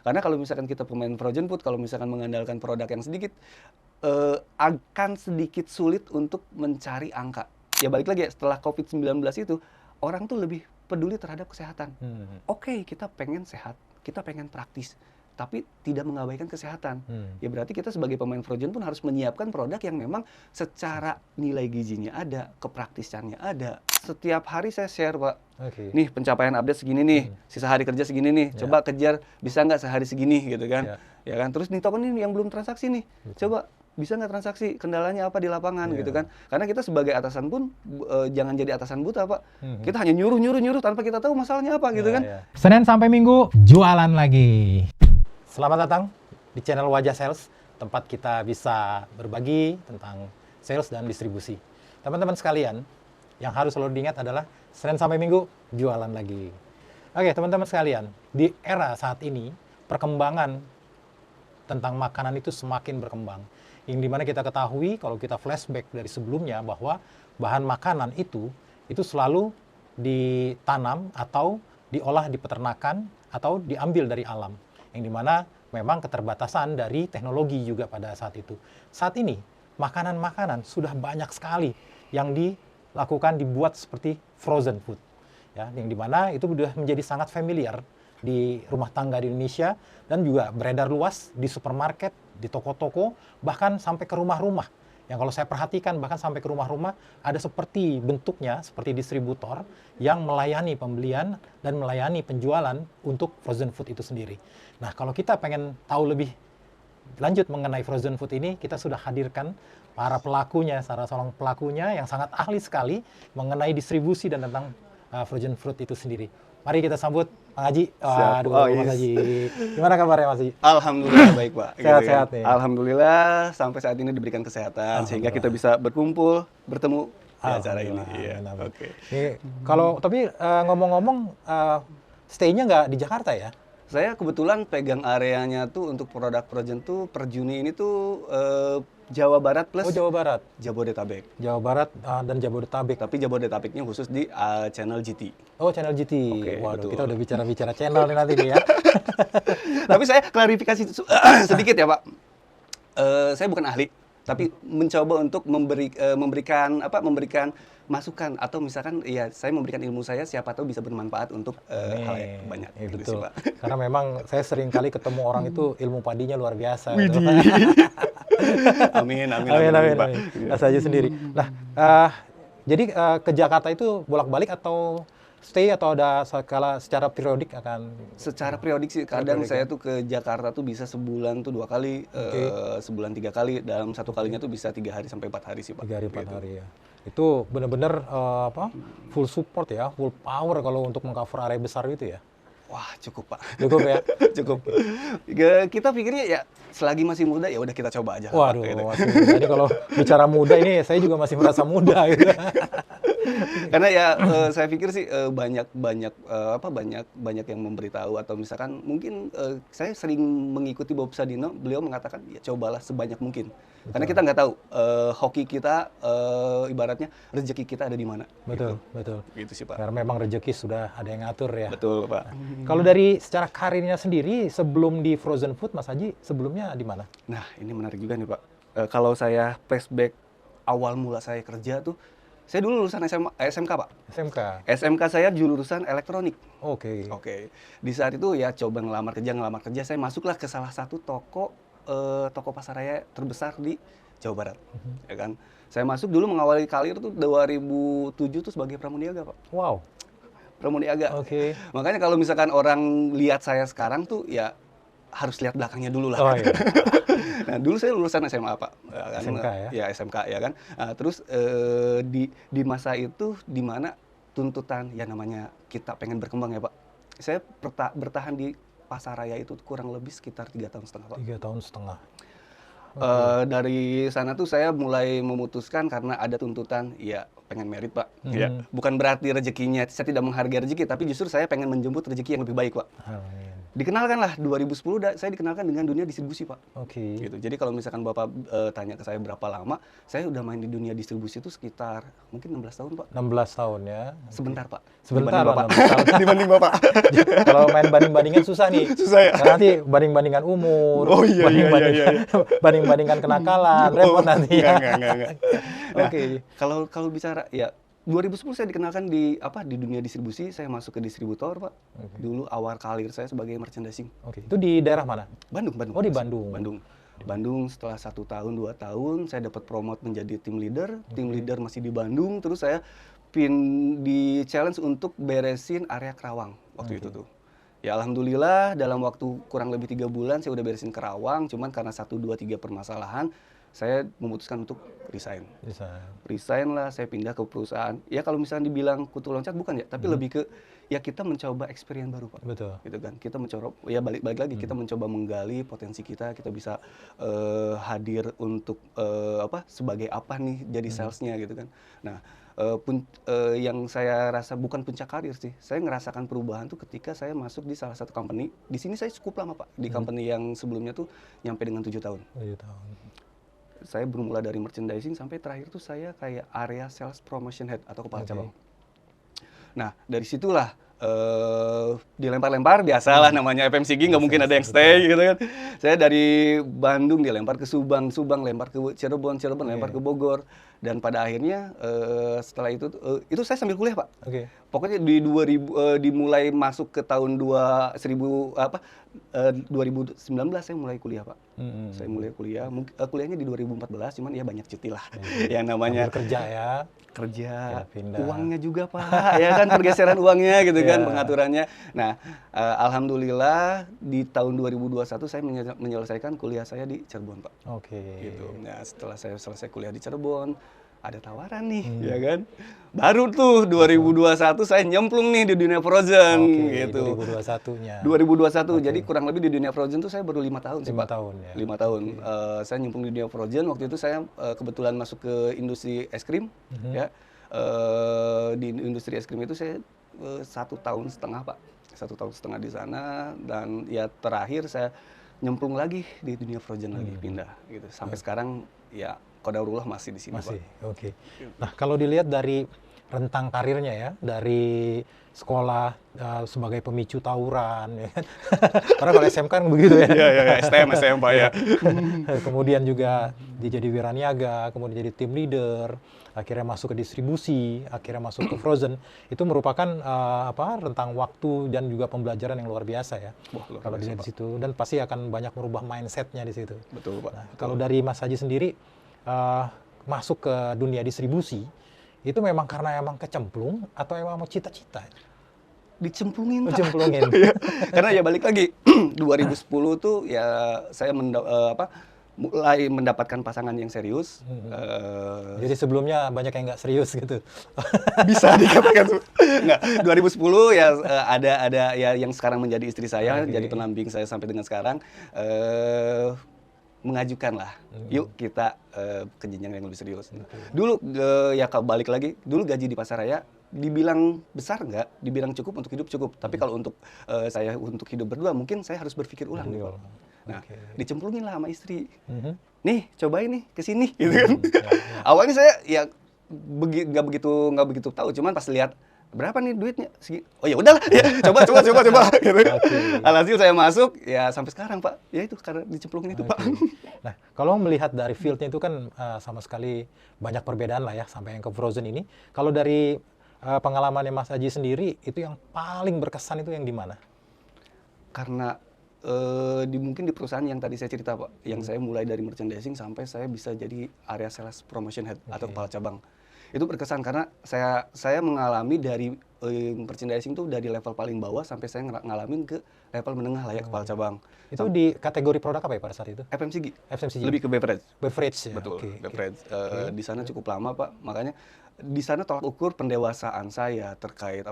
Karena kalau misalkan kita pemain frozen food, kalau misalkan mengandalkan produk yang sedikit, akan sedikit sulit untuk mencari angka. Ya balik lagi ya, setelah COVID-19 itu, orang tuh lebih peduli terhadap kesehatan. Oke, kita pengen sehat, kita pengen praktis, tapi tidak mengabaikan kesehatan. Ya berarti kita sebagai pemain frozen pun harus menyiapkan produk yang memang secara nilai gizinya ada, kepraktisannya ada. Setiap hari saya share, Pak. Nih pencapaian update segini nih, sisa hari kerja segini nih, coba kejar bisa nggak sehari segini gitu kan. Ya kan, terus nih toko ini yang belum transaksi nih, coba bisa nggak transaksi, kendalanya apa di lapangan gitu kan. Karena kita sebagai atasan pun jangan jadi atasan buta, Pak. Kita hanya nyuruh tanpa kita tahu masalahnya apa gitu kan. Senin sampai Minggu jualan lagi. Selamat datang di channel Wajah Sales, tempat kita bisa berbagi tentang sales dan distribusi. Teman-teman sekalian, yang harus selalu diingat adalah Senin sampai Minggu jualan lagi. Oke, teman-teman sekalian, di era saat ini perkembangan tentang makanan itu semakin berkembang. Yang dimana kita ketahui kalau kita flashback dari sebelumnya bahwa bahan makanan itu selalu ditanam atau diolah di peternakan atau diambil dari alam. Yang dimana memang keterbatasan dari teknologi juga pada saat itu. Saat ini makanan-makanan sudah banyak sekali yang dibuat seperti frozen food, ya, yang dimana itu sudah menjadi sangat familiar di rumah tangga di Indonesia dan juga beredar luas di supermarket, di toko-toko, bahkan sampai ke rumah-rumah. Yang kalau saya perhatikan bahkan sampai ke rumah-rumah ada seperti bentuknya seperti distributor yang melayani pembelian dan melayani penjualan untuk frozen food itu sendiri. Nah, kalau kita pengen tahu lebih lanjut mengenai frozen food ini, kita sudah hadirkan para pelakunya, salah seorang pelakunya yang sangat ahli sekali mengenai distribusi dan tentang frozen food itu sendiri. Mari kita sambut Bang Haji. Aduh, Mas Haji. Gimana kabarnya, Mas Haji? Alhamdulillah baik, Pak. Sehat-sehat nih. Alhamdulillah sampai saat ini diberikan kesehatan sehingga kita bisa berkumpul, bertemu di acara ini. Iya. Oke. Kalau tapi ngomong-ngomong stay-nya nggak di Jakarta ya? Saya kebetulan pegang areanya tuh untuk produk frozen tuh per Juni ini tuh Jawa Barat plus Jawa Barat. Jabodetabek. Jawa Barat dan Jabodetabek. Tapi Jabodetabeknya khusus di channel GT. Oh, channel GT. Oke, Waduh, betul. kita udah bicara-bicara channel nih nanti nih ya. Tapi saya klarifikasi sedikit ya, Pak. Saya bukan ahli, tapi mencoba untuk memberikan masukan atau misalkan ya saya memberikan ilmu saya, siapa tahu bisa bermanfaat untuk halayak banyak. Betul. Gitu sih, Pak. Karena memang saya sering kali ketemu orang itu ilmu padinya luar biasa. Gitu. Amin. Pak. Mas Haji sendiri. Nah, jadi ke Jakarta itu bolak-balik atau stay atau ada secara periodik akan? Secara periodik sih, kadang saya tuh ke Jakarta tuh bisa sebulan tuh 2 kali, sebulan 3 kali, dalam satu kalinya tuh bisa 3 hari sampai 4 hari sih, Pak. 3 hari 4 Gitu. hari ya. Itu benar-benar full support ya, full power kalau untuk mengcover area besar itu ya. Wah, cukup, Pak. Cukup ya. Cukup. Kita pikirnya ya selagi masih muda ya udah kita coba aja. Waduh, Pak, gitu. masih muda. Jadi kalau bicara muda ini saya juga masih merasa muda gitu. Karena ya saya pikir sih banyak yang memberitahu atau misalkan mungkin saya sering mengikuti Bob Sadino, beliau mengatakan ya cobalah sebanyak mungkin. Betul. Karena kita nggak tahu hoki kita ibaratnya rezeki kita ada di mana. Betul. Gitu sih, Pak. Karena memang rezeki sudah ada yang ngatur ya. Betul, Pak. Kalau dari secara karirnya sendiri sebelum di frozen food, Mas Haji sebelumnya di mana? Nah, ini menarik juga nih, Pak. Kalau saya flashback awal mula saya kerja tuh, saya dulu lulusan SMK, Pak. SMK saya jurusan elektronik. Oke. Di saat itu ya coba ngelamar kerja, saya masuklah ke salah satu toko pasaraya terbesar di Jawa Barat. Ya kan? Saya masuk dulu mengawali karir tuh 2007 tuh sebagai pramuniaga, Pak. Wow. Pramuniaga. Oke. Makanya kalau misalkan orang lihat saya sekarang tuh ya harus lihat belakangnya dulu lah. Oh iya. Nah, dulu saya lulusan SMA, Pak. SMK ya? Ya, SMK ya kan. Nah, terus di masa itu di mana tuntutan ya namanya kita pengen berkembang ya, Pak. Saya bertahan di pasaraya itu kurang lebih sekitar 3,5 tahun, Pak. 3,5 tahun. Dari sana tuh saya mulai memutuskan karena ada tuntutan ya pengen merit, Pak. Ya, bukan berarti rezekinya saya tidak menghargai rezeki, tapi justru saya pengen menjemput rezeki yang lebih baik, Pak. Amin. Dikenalkan lah 2010 saya dikenalkan dengan dunia distribusi, Pak. Oke. Gitu. Jadi kalau misalkan Bapak tanya ke saya berapa lama, saya udah main di dunia distribusi itu sekitar mungkin 16 tahun, Pak. 16 tahun ya. Sebentar, Pak. Sebentar Dibanding lah, Bapak. 16 tahun. Dibanding Bapak. Kalau main banding-bandingan susah nih. Susah ya? Karena nanti banding-bandingan umur, Oh, iya, banding-bandingkan, banding-bandingkan kenakalan, repot nanti ya. Enggak. Nah, Oke. kalau bicara ya 2010 saya dikenalkan di dunia distribusi, saya masuk ke distributor, Pak. Dulu awal karir saya sebagai merchandising. Oke. Itu di daerah mana? Bandung. Oh, di Bandung. Bandung setelah 1 tahun 2 tahun saya dapat promote menjadi tim leader masih di Bandung, terus saya di challenge untuk beresin area Kerawang waktu itu tuh. Ya alhamdulillah dalam waktu kurang lebih 3 bulan saya udah beresin Kerawang, cuman karena 1 2 3 permasalahan saya memutuskan untuk resign. Resign lah, saya pindah ke perusahaan. Ya kalau misalnya dibilang kutu loncat bukan ya, tapi lebih ke ya kita mencoba experience baru, Pak. Betul. Gitu kan. Kita mencoba ya balik lagi kita mencoba menggali potensi kita bisa hadir untuk sebagai apa nih jadi salesnya gitu kan. Nah, yang saya rasa bukan puncak karir sih. Saya ngerasakan perubahan tuh ketika saya masuk di salah satu company. Di sini saya cukup lama, Pak. Di company yang sebelumnya tuh nyampe dengan 7 tahun. 7 tahun. Saya bermula dari merchandising sampai terakhir tuh saya kayak area sales promotion head atau kepala cabang. Nah, dari situlah dilempar-lempar, biasalah namanya FMCG, nggak mungkin ada yang stay gitu kan. Saya dari Bandung dilempar ke Subang, lempar ke Cirebon, lempar ke Bogor. Dan pada akhirnya setelah itu saya sambil kuliah, Pak. Pokoknya dimulai masuk ke tahun 2019 saya mulai kuliah, Pak. Saya mulai kuliah, kuliahnya di 2014, cuman ya banyak cuti lah. Yang namanya kerja ya. Kerja, pindah. Uangnya juga, Pak, ya kan pergeseran uangnya gitu kan, pengaturannya. Nah, alhamdulillah di tahun 2021 saya menyelesaikan kuliah saya di Cirebon, Pak. Gitu. Nah, setelah saya selesai kuliah di Cirebon, ada tawaran nih, ya kan. Baru tuh 2021 saya nyemplung nih di dunia Frozen gitu. 2021-nya. 2021. Jadi kurang lebih di dunia Frozen tuh saya baru 5 tahun sih, 5 Pak. tahun ya. 5 tahun. Saya nyemplung di dunia Frozen. Waktu itu saya kebetulan masuk ke industri es krim, ya. Di industri es krim itu saya 1,5 tahun, Pak. 1,5 tahun di sana, dan ya terakhir saya nyemplung lagi di dunia Frozen lagi, pindah gitu. Sampai sekarang ya qadarullah masih di sini, masih, Pak. Nah, kalau dilihat dari rentang karirnya ya, dari sekolah sebagai pemicu tawuran, ya kan? Karena kalau SMK kan begitu ya. Iya, STM, Pak ya. Kemudian juga dia jadi wiraniaga, kemudian jadi tim leader, akhirnya masuk ke distribusi, akhirnya masuk ke Frozen. Itu merupakan rentang waktu dan juga pembelajaran yang luar biasa ya. Kalau dilihat di situ, dan pasti akan banyak merubah mindset-nya di situ. Betul, Pak. Nah, kalau dari Mas Haji sendiri masuk ke dunia distribusi, itu memang karena emang kecemplung atau emang mau cita-cita? Dicemplungin, Pak. Dicemplungin. Karena ya balik lagi 2010 tuh ya saya mulai mendapatkan pasangan yang serius. Jadi sebelumnya banyak yang nggak serius gitu. Bisa dikatakan. Nggak, 2010 ya ada ya yang sekarang menjadi istri saya, jadi pendamping saya sampai dengan sekarang. Mengajukan lah, yuk kita ke jenjang yang lebih serius. Dulu ya balik lagi, dulu gaji di Pasaraya dibilang besar nggak, dibilang cukup untuk hidup cukup. Tapi kalau untuk saya untuk hidup berdua mungkin saya harus berpikir ulang nih, Pak. Nah, dicemplungin lah sama istri. Nih, cobain nih ke sini gitu kan. Awalnya saya ya nggak begitu tahu, cuman pas lihat berapa nih duitnya? Oh ya udahlah, ya, coba gitu. Alhasil saya masuk ya sampai sekarang, Pak. Ya itu karena dicemplungin itu, Pak. Nah, kalau melihat dari field-nya itu kan sama sekali banyak perbedaan lah ya sampai yang ke Frozen ini. Kalau dari pengalamannya Mas Haji sendiri, itu yang paling berkesan itu yang di mana? Karena mungkin di perusahaan yang tadi saya cerita, Pak, yang saya mulai dari merchandising sampai saya bisa jadi area sales promotion head atau kepala cabang. Itu berkesan karena saya mengalami dari merchandising tuh dari level paling bawah sampai saya ngalamin ke level menengah lah ya, kepala cabang. Itu di kategori produk apa ya pada saat itu? FMCG. FMCG. Lebih ke beverage. Beverage ya. Betul, beverage. Di sana cukup lama, Pak. Makanya di sana tolak ukur pendewasaan saya terkait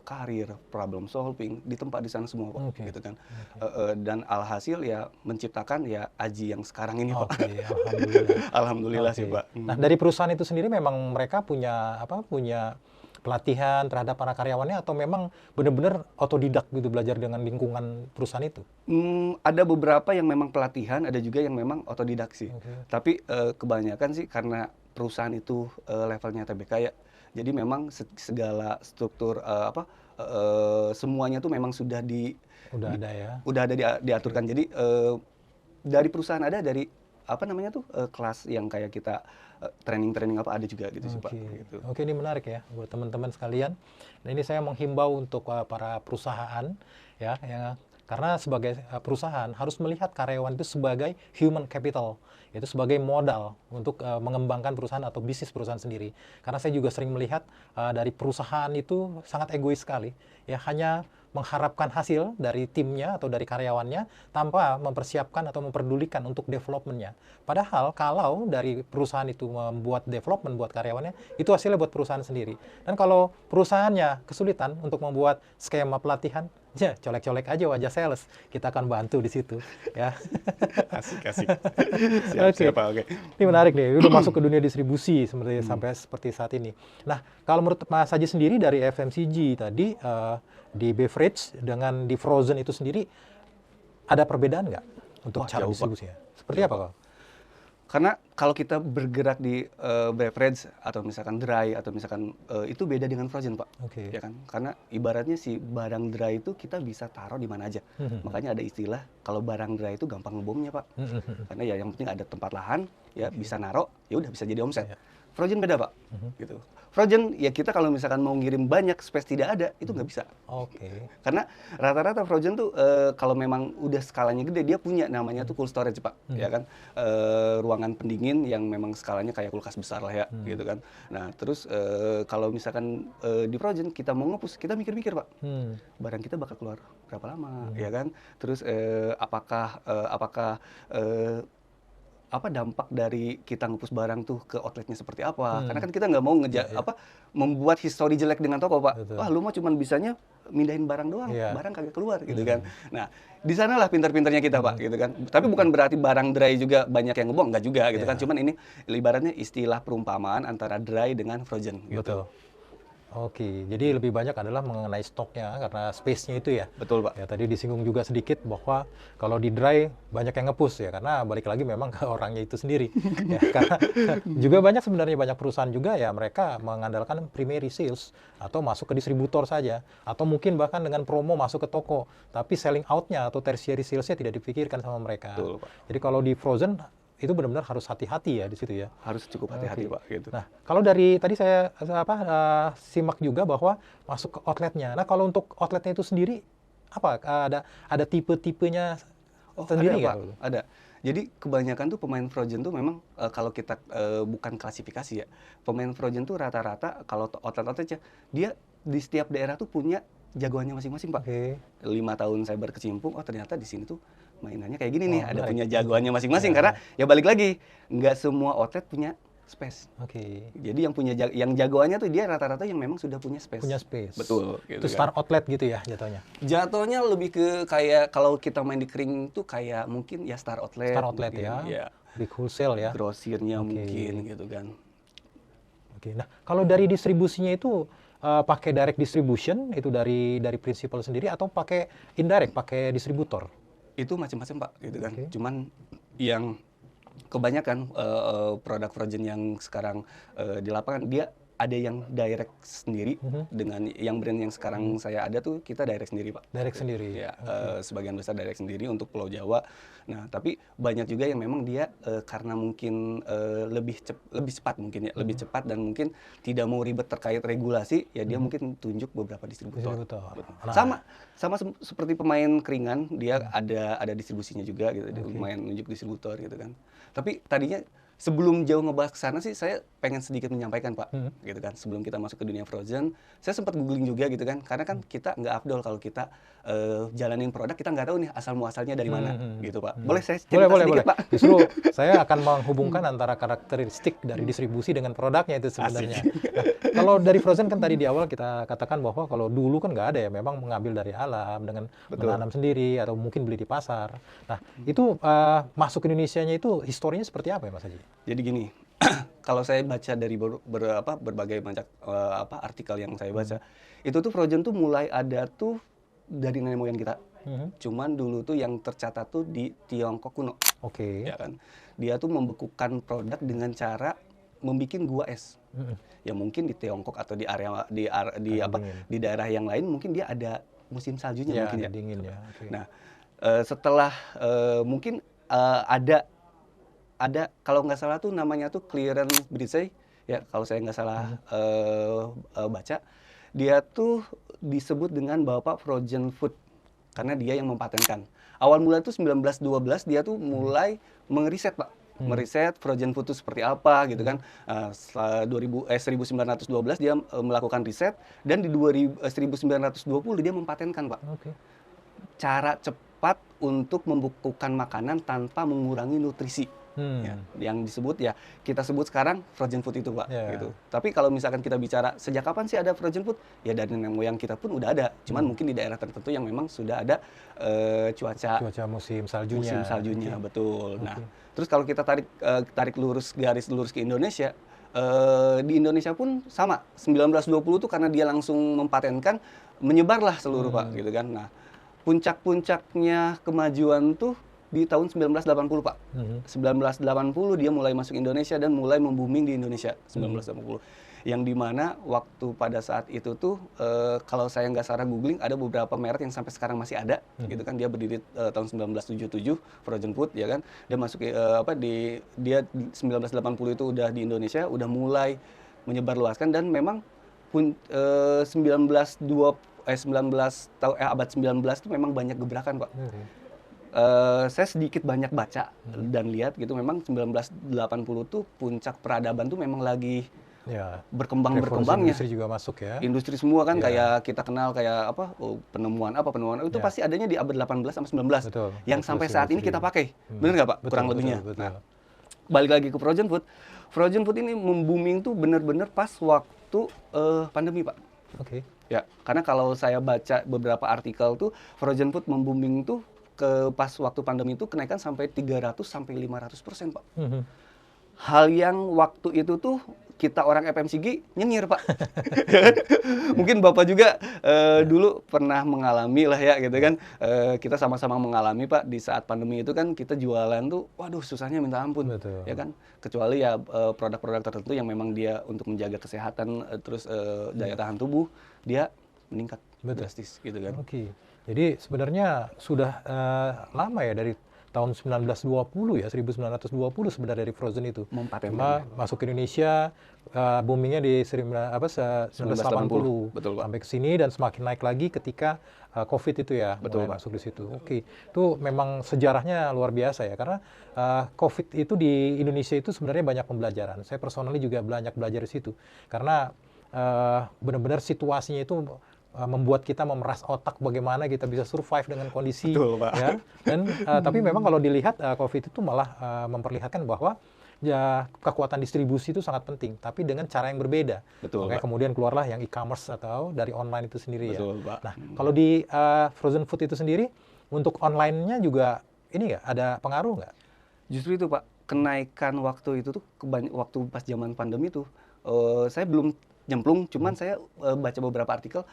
karir, problem solving di tempat di sana semua, Pak, gitu kan. Dan alhasil ya menciptakan ya Aji yang sekarang ini, Pak. Alhamdulillah. Alhamdulillah sih, Pak. Nah, dari perusahaan itu sendiri memang mereka punya pelatihan terhadap para karyawannya atau memang benar-benar otodidak gitu belajar dengan lingkungan perusahaan itu? Ada beberapa yang memang pelatihan, ada juga yang memang otodidak sih. Oke. Tapi kebanyakan sih karena perusahaan itu levelnya TBK ya. Jadi memang segala struktur semuanya tuh memang Udah ada ya. diaturkan. Jadi dari perusahaan ada, dari apa namanya tuh kelas yang kayak kita training apa ada juga gitu sih Pak. Gitu. Oke, ini menarik ya buat teman-teman sekalian. Nah, ini saya menghimbau untuk para perusahaan ya, karena sebagai perusahaan harus melihat karyawan itu sebagai human capital, itu sebagai modal untuk mengembangkan perusahaan atau bisnis perusahaan sendiri. Karena saya juga sering melihat dari perusahaan itu sangat egois sekali, ya hanya mengharapkan hasil dari timnya atau dari karyawannya tanpa mempersiapkan atau memperdulikan untuk development-nya. Padahal kalau dari perusahaan itu membuat development buat karyawannya, itu hasilnya buat perusahaan sendiri. Dan kalau perusahaannya kesulitan untuk membuat skema pelatihan, ya colek-colek aja wajah sales. Kita akan bantu di situ, ya. Asik. Oke. Ini menarik nih, udah masuk ke dunia distribusi sampai seperti saat ini. Nah, kalau menurut Mas Haji sendiri dari FMCG tadi, di beverage dengan di frozen itu sendiri, ada perbedaan nggak untuk cara distribusinya? Seperti apa, Kak? Karena kalau kita bergerak di beverage atau misalkan dry atau misalkan itu beda dengan frozen Pak. Oke. Ya kan? Karena ibaratnya si barang dry itu kita bisa taruh di mana aja. Makanya ada istilah kalau barang dry itu gampang ngebomnya Pak. Karena ya yang penting ada tempat lahan, ya bisa naruh, ya udah bisa jadi omset. Frozen beda Pak. Gitu. Frozen ya kita kalau misalkan mau ngirim banyak, space tidak ada, itu nggak bisa. Oke. Karena rata-rata frozen tuh kalau memang udah skalanya gede, dia punya namanya tuh cold storage Pak, ya kan, ruangan pendingin yang memang skalanya kayak kulkas besar lah ya, gitu kan. Nah terus kalau misalkan di frozen kita mau ngepus, kita mikir-mikir Pak, barang kita bakal keluar berapa lama, ya kan. Terus apakah apa dampak dari kita ngepus barang tuh ke outletnya seperti apa? Karena kan kita nggak mau membuat histori jelek dengan toko Pak. Betul. Wah lu mah cuman bisanya mindahin barang doang, Iya. barang kagak keluar gitu kan. Nah di sanalah pintar-pintarnya kita Pak, gitu kan. Tapi bukan berarti barang dry juga banyak yang ngebong, nggak juga gitu kan. Cuman ini ibaratnya istilah perumpamaan antara dry dengan frozen. Gitu. Betul. Oke, jadi lebih banyak adalah mengenai stoknya karena space-nya itu ya. Betul Pak. Ya tadi disinggung juga sedikit bahwa kalau di dry banyak yang nge-push ya karena balik lagi memang ke orangnya itu sendiri. Ya, karena juga sebenarnya banyak perusahaan juga ya mereka mengandalkan primary sales atau masuk ke distributor saja atau mungkin bahkan dengan promo masuk ke toko tapi selling out-nya atau tertiary sales-nya tidak dipikirkan sama mereka. Betul Pak. Jadi kalau di frozen itu benar-benar harus hati-hati ya di situ ya. Harus cukup hati-hati Pak gitu. Nah, kalau dari tadi saya simak juga bahwa masuk ke outletnya. Nah, kalau untuk outletnya itu sendiri apa ada tipe-tipenya sendiri ada, nggak? Pak. Ada. Jadi kebanyakan tuh pemain frozen tuh memang kalau kita bukan klasifikasi ya. Pemain frozen tuh rata-rata kalau outlet-outletnya dia di setiap daerah tuh punya jagoannya masing-masing Pak. Oke. 5 tahun saya berkecimpung, oh ternyata di sini tuh mainannya kayak gini nih, ada menarik. punya jagoannya masing-masing. Ya. Karena ya balik lagi, nggak semua outlet punya space. Oke. Jadi yang jagoannya tuh dia rata-rata yang memang sudah punya space. Punya space. Betul. Gitu Itu star outlet gitu ya jatuhnya. Jatuhnya lebih ke kayak kalau kita main di kering tuh kayak mungkin ya star outlet. Star outlet mungkin, ya. Big wholesale ya. Grosirnya mungkin gitu kan. Oke. Nah, kalau dari distribusinya itu pakai direct distribution itu dari principal sendiri atau pakai indirect, pakai distributor? Itu macam-macam Pak gitu kan. Oke. Cuman yang kebanyakan produk frozen yang sekarang di lapangan dia ada yang direct sendiri dengan yang brand yang sekarang saya ada tuh kita direct sendiri Pak. Direct sendiri. Ya, sebagian besar direct sendiri untuk Pulau Jawa. Nah, tapi banyak juga yang memang dia karena mungkin lebih cepat mungkin ya, lebih cepat dan mungkin tidak mau ribet terkait regulasi, ya dia mungkin tunjuk beberapa distributor. Nah. Sama seperti pemain keringan, dia ada distribusinya juga gitu, pemain nunjuk distributor gitu kan. Tapi tadinya sebelum jauh ngebahas ke sana sih, saya pengen sedikit menyampaikan Pak, gitu kan. Sebelum kita masuk ke dunia frozen, saya sempat googling juga gitu kan, karena kan kita nggak afdol kalau kita jalanin produk, kita nggak tahu nih asal muasalnya dari mana, gitu Pak. Boleh saya cerita sedikit Pak? Justru saya akan menghubungkan antara karakteristik dari distribusi dengan produknya itu sebenarnya. Nah, kalau dari frozen kan tadi di awal kita katakan bahwa kalau dulu kan nggak ada ya, memang mengambil dari alam dengan menanam sendiri atau mungkin beli di pasar. Nah, itu masuk ke Indonesianya itu historinya seperti apa ya Mas Haji? Jadi gini, kalau saya baca dari berbagai macam artikel yang saya baca, itu tuh frozen tuh mulai ada tuh dari nenek moyang kita. Cuman dulu tuh yang tercatat tuh di Tiongkok kuno. Oke. Ya kan. Dia tuh membekukan produk dengan cara membuat gua es. Ya mungkin di Tiongkok atau di area di daerah yang lain mungkin dia ada musim saljunya mungkin ya. Dingin ya. Okay. Nah, setelah mungkin ada kalau nggak salah tuh namanya tuh Clarence Bridges ya, kalau saya nggak salah baca, dia tuh disebut dengan bapak frozen food karena dia yang mempatenkan. Awal mula itu 1912 dia tuh mulai meriset Pak, meriset frozen food itu seperti apa gitu kan. 1912 dia melakukan riset dan di 1920 dia mempatenkan Pak. Okay. Cara cepat untuk membekukan makanan tanpa mengurangi nutrisi. Ya, yang disebut ya kita sebut sekarang frozen food itu Pak. Gitu. Tapi kalau misalkan kita bicara sejak kapan sih ada frozen food? Ya dari nenek moyang kita pun udah ada. Cuman mungkin di daerah tertentu yang memang sudah ada cuaca musim saljunya. Betul. Nah, terus kalau kita tarik garis lurus ke Indonesia, di Indonesia pun sama. 1920 tuh karena dia langsung mempatenkan, menyebarlah seluruh Pak gitu kan. Nah, puncak-puncaknya kemajuan tuh di tahun 1980 Pak. 1980 dia mulai masuk Indonesia dan mulai membooming di Indonesia 1980. Yang dimana waktu pada saat itu tuh kalau saya nggak salah googling ada beberapa merek yang sampai sekarang masih ada gitu kan. Dia berdiri tahun 1977 frozen food ya kan. Dia masuk dia 1980 itu udah di Indonesia, udah mulai menyebar luaskan dan memang abad 19 itu memang banyak gebrakan Pak. Saya sedikit banyak baca dan lihat gitu memang 1980 tuh puncak peradaban tuh memang lagi berkembangnya. Industri juga masuk ya. Industri semua kan kayak kita kenal kayak penemuan itu pasti adanya di abad 18 sampai 19. Betul. Yang sampai saat ini kita pakai. Benar nggak Pak? Kurang lebihnya. Betul. Nah, balik lagi ke frozen food. Frozen food ini membooming tuh benar-benar pas waktu pandemi Pak. Oke. Ya, karena kalau saya baca beberapa artikel tuh frozen food membooming tuh pas waktu pandemi itu kenaikan sampai 300 sampai 500% Pak. Hal yang waktu itu tuh kita orang FMCG nyengir Pak. Mungkin Bapak juga dulu pernah mengalami lah ya gitu kan. Kita sama-sama mengalami Pak di saat pandemi itu kan kita jualan tuh waduh susahnya minta ampun. Betul. Ya kan. Kecuali ya produk-produk tertentu yang memang dia untuk menjaga kesehatan terus daya tahan tubuh dia meningkat drastis gitu kan. Oke. Jadi sebenarnya sudah lama ya dari tahun 1920 ya, 1920 sebenarnya dari frozen itu. Cuma masuk ke Indonesia boomingnya di 1980. Betul, Pak. Sampai ke sini dan semakin naik lagi ketika COVID itu ya, betul, mulai masuk di situ. Oke. Itu memang sejarahnya luar biasa ya karena COVID itu di Indonesia itu sebenarnya banyak pembelajaran. Saya personally juga banyak belajar di situ. Karena benar-benar situasinya itu membuat kita memeras otak bagaimana kita bisa survive dengan kondisi. Betul, Pak. Ya. Dan tapi memang kalau dilihat COVID itu malah memperlihatkan bahwa ya kekuatan distribusi itu sangat penting, tapi dengan cara yang berbeda. Betul, makanya Pak. kemudian keluarlah yang e-commerce atau dari online itu sendiri. Betul, ya. Pak. Nah, kalau di frozen food itu sendiri untuk online-nya juga ini nggak ada pengaruh nggak? Justru itu Pak, kenaikan waktu itu tuh waktu pas zaman pandemi tuh saya belum nyemplung, cuman saya baca beberapa artikel.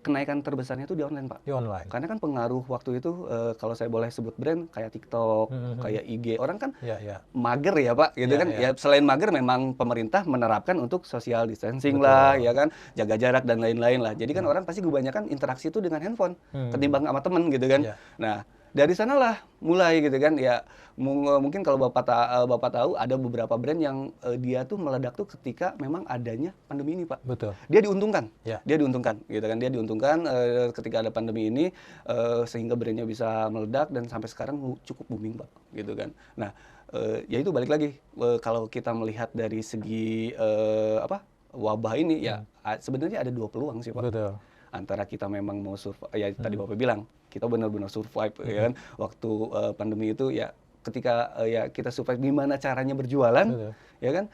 Kenaikan terbesarnya itu di online Pak. Di online. Karena kan pengaruh waktu itu kalau saya boleh sebut brand kayak TikTok, kayak IG, orang kan mager ya Pak, gitu kan. Ya selain mager memang pemerintah menerapkan untuk social distancing lah, ya kan, jaga jarak dan lain-lain lah. Jadi kan orang pasti kebanyakan interaksi itu dengan handphone ketimbang sama temen gitu kan. Nah, dari sanalah mulai gitu kan ya. Mungkin kalau Bapak tahu ada beberapa brand yang dia tuh meledak tuh ketika memang adanya pandemi ini Pak. Betul. Dia diuntungkan. Dia diuntungkan gitu kan. Dia diuntungkan ketika ada pandemi ini sehingga brandnya bisa meledak dan sampai sekarang cukup booming Pak gitu kan. Nah, ya itu balik lagi kalau kita melihat dari segi wabah ini ya sebenarnya ada dua peluang sih Pak. Betul. Antara kita memang mau survive, ya tadi Bapak bilang kita benar-benar survive ya kan waktu pandemi itu ya ketika ya kita survive gimana caranya berjualan ya kan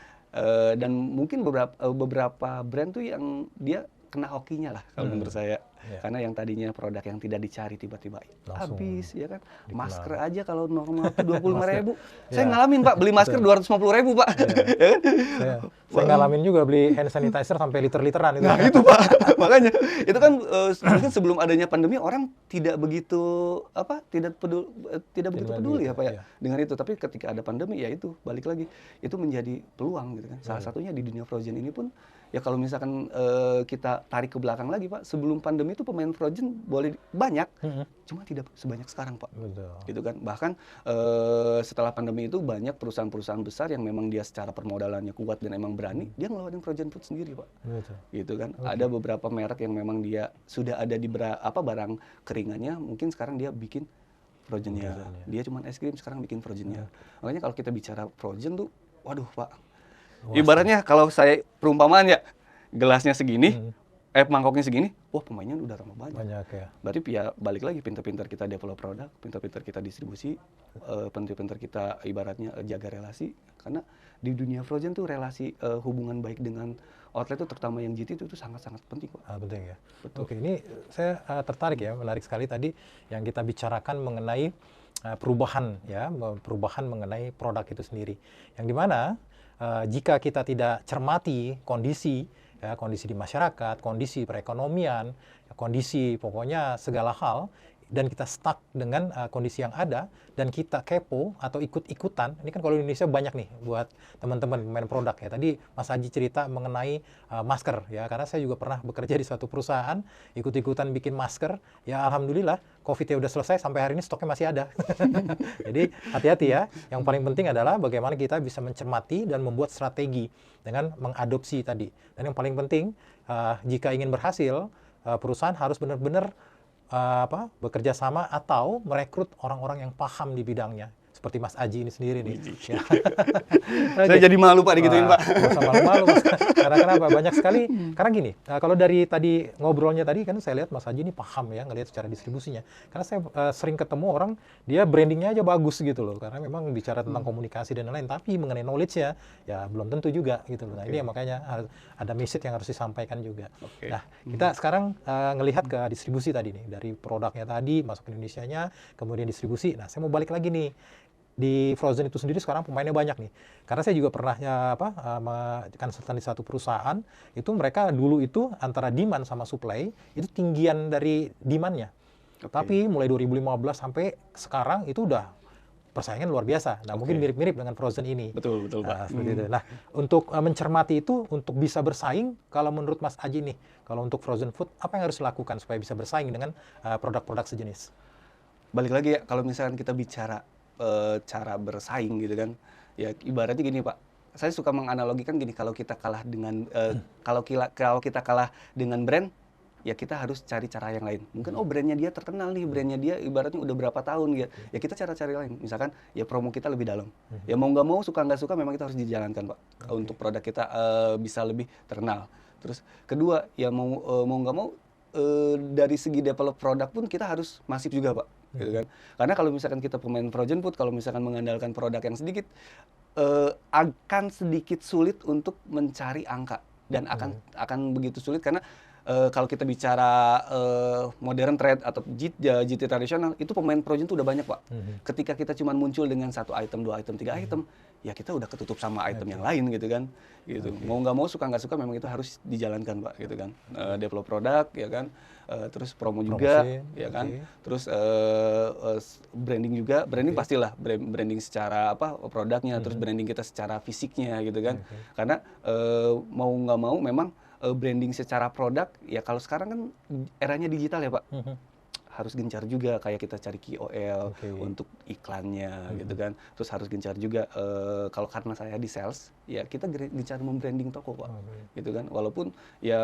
dan mungkin beberapa brand tuh yang dia kena hokinya lah kalau menurut saya Ya. Karena yang tadinya produk yang tidak dicari tiba-tiba Langsung habis, ya kan. dikenal. Masker aja kalau normal tuh 25.000. Saya Ya. ngalamin Pak, beli masker 250.000 Pak. Iya. Ya kan? Saya ngalamin juga beli hand sanitizer sampai liter-literan itu. Nah itu Pak, makanya itu kan mungkin sebelum adanya pandemi orang tidak begitu tidak begitu peduli begitu, apa ya iya. dengan itu. Tapi ketika ada pandemi ya itu balik lagi itu menjadi peluang gitu kan. Salah satunya di dunia frozen ini pun ya kalau misalkan kita tarik ke belakang lagi Pak, sebelum pandemi itu pemain frozen boleh banyak, cuma tidak sebanyak sekarang Pak. Betul. Gitu kan. Bahkan setelah pandemi itu banyak perusahaan-perusahaan besar yang memang dia secara permodalannya kuat dan emang berani, dia ngeluarin frozen food sendiri Pak. Betul. Gitu kan. Ada beberapa merek yang memang dia sudah ada di barang keringannya, mungkin sekarang dia bikin frozennya. Dia cuma es krim sekarang bikin frozennya. Makanya kalau kita bicara frozen tuh, waduh Pak. Ibaratnya kalau saya perumpamaan ya, gelasnya segini, mangkoknya segini, wah pemainnya udah tambah banyak. Banyak ya. Berarti ya balik lagi pintar-pintar kita develop produk, pintar-pintar kita distribusi, pintar-pintar kita ibaratnya jaga relasi. Karena di dunia frozen tuh relasi hubungan baik dengan outlet tuh terutama yang GT itu sangat-sangat penting Pak. Penting ya. Betul. Oke, ini saya tertarik ya, menarik sekali tadi yang kita bicarakan mengenai perubahan ya, perubahan mengenai produk itu sendiri. Yang dimana jika kita tidak cermati kondisi ya, kondisi di masyarakat, kondisi perekonomian, kondisi pokoknya segala hal, dan kita stuck dengan kondisi yang ada, dan kita kepo atau ikut-ikutan. Ini kan kalau di Indonesia banyak nih buat teman-teman pemain produk ya. Tadi Mas Haji cerita mengenai masker ya, karena saya juga pernah bekerja di suatu perusahaan, ikut-ikutan bikin masker. Ya alhamdulillah, COVID-nya udah selesai, sampai hari ini stoknya masih ada. Jadi hati-hati ya. Yang paling penting adalah bagaimana kita bisa mencermati dan membuat strategi dengan mengadopsi tadi. Dan yang paling penting, jika ingin berhasil, perusahaan harus benar-benar bekerja sama atau merekrut orang-orang yang paham di bidangnya. Seperti Mas Aji ini sendiri nih. Ya. Saya jadi malu Pak digituin Pak. Nggak usah malu-malu. Karena kenapa? Banyak sekali. Karena gini, kalau dari tadi ngobrolnya tadi kan saya lihat Mas Haji ini paham ya, ngelihat secara distribusinya. Karena saya sering ketemu orang, dia brandingnya aja bagus gitu loh. Karena memang bicara tentang komunikasi dan lain-lain. Tapi mengenai knowledge-nya, ya belum tentu juga gitu loh. Nah ini yang makanya harus ada message yang harus disampaikan juga. Nah kita sekarang ngelihat ke distribusi tadi nih. Dari produknya tadi, masuk ke Indonesianya, kemudian distribusi. Nah saya mau balik lagi nih. Di frozen itu sendiri sekarang pemainnya banyak nih. Karena saya juga pernah konsultan di satu perusahaan, itu mereka dulu itu antara demand sama supply, itu tinggian dari demand-nya. Tapi mulai 2015 sampai sekarang itu udah persaingan luar biasa. Nah mungkin mirip-mirip dengan frozen ini. Betul Pak. Seperti itu. Nah untuk mencermati itu, untuk bisa bersaing, kalau menurut Mas Aji nih, kalau untuk frozen food, apa yang harus dilakukan supaya bisa bersaing dengan produk-produk sejenis? Balik lagi ya, kalau misalkan kita bicara cara bersaing gitu kan, ya ibaratnya gini Pak, saya suka menganalogikan gini, kalau kita kalah dengan kalau kita kalah dengan brand, ya kita harus cari cara yang lain. Mungkin brandnya dia terkenal nih, brandnya dia ibaratnya udah berapa tahun ya kita cari lain. Misalkan ya promo kita lebih dalam. Ya mau nggak mau, suka nggak suka, memang kita harus dijalankan Pak, untuk produk kita bisa lebih terkenal. Terus kedua ya mau nggak mau dari segi develop produk pun kita harus masif juga Pak. Gitu kan. Karena kalau misalkan kita pemain frozen food, kalau misalkan mengandalkan produk yang sedikit, akan sedikit sulit untuk mencari angka, dan akan begitu sulit karena kalau kita bicara modern trade atau GT tradisional, itu pemain frozen itu udah banyak Pak. Ketika kita cuma muncul dengan 1 item, 2 item, 3 item, ya kita udah ketutup sama item yang lain gitu kan. Gitu. Mau nggak mau, suka nggak suka, memang itu harus dijalankan Pak, gitu kan. Develop produk ya kan. Terus promo juga, ya kan. Terus branding juga, branding pastilah branding secara produknya, terus branding kita secara fisiknya gitu kan. Karena mau nggak mau memang branding secara produk ya, kalau sekarang kan eranya digital ya Pak. Harus gencar juga, kayak kita cari KOL untuk iklannya gitu kan. Terus harus gencar juga, kalau karena saya di sales, ya kita gencar membranding toko Pak. Gitu kan. Walaupun ya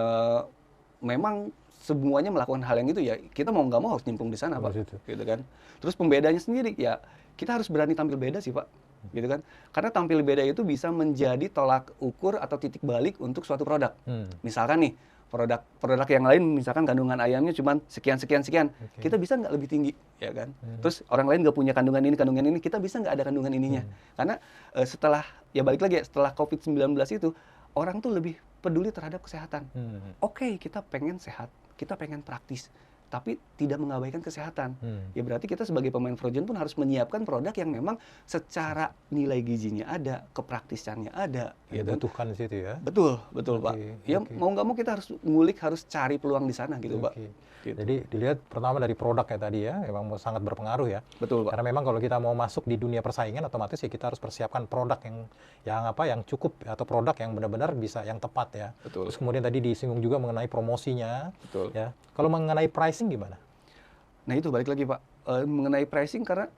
memang semuanya melakukan hal yang itu, ya kita mau nggak mau harus nyemplung di sana Pak. Gitu kan. Terus pembedanya sendiri ya kita harus berani tampil beda sih Pak. Gitu kan. Karena tampil beda itu bisa menjadi tolak ukur atau titik balik untuk suatu produk. Misalkan nih, produk yang lain misalkan kandungan ayamnya cuma sekian, kita bisa nggak lebih tinggi, ya kan? Terus orang lain nggak punya kandungan ini, kita bisa nggak ada kandungan ininya? Karena setelah COVID-19 itu, orang tuh lebih peduli terhadap kesehatan. Oke, kita pengen sehat, kita pengen praktis, tapi tidak mengabaikan kesehatan. Ya berarti kita sebagai pemain frozen pun harus menyiapkan produk yang memang secara nilai gizinya ada, kepraktisannya ada. Yang dibutuhkan di situ ya. Betul, Pak. Ya mau nggak mau kita harus ngulik, harus cari peluang di sana gitu, Pak. Gitu. Jadi dilihat pertama dari produk ya tadi ya, memang sangat berpengaruh ya. Betul, Pak. Karena memang kalau kita mau masuk di dunia persaingan, otomatis ya kita harus persiapkan produk yang cukup atau produk yang benar-benar bisa yang tepat ya. Betul. Terus kemudian tadi disinggung juga mengenai promosinya. Betul. Ya. Kalau mengenai pricing gimana? Nah itu balik lagi Pak, mengenai pricing karena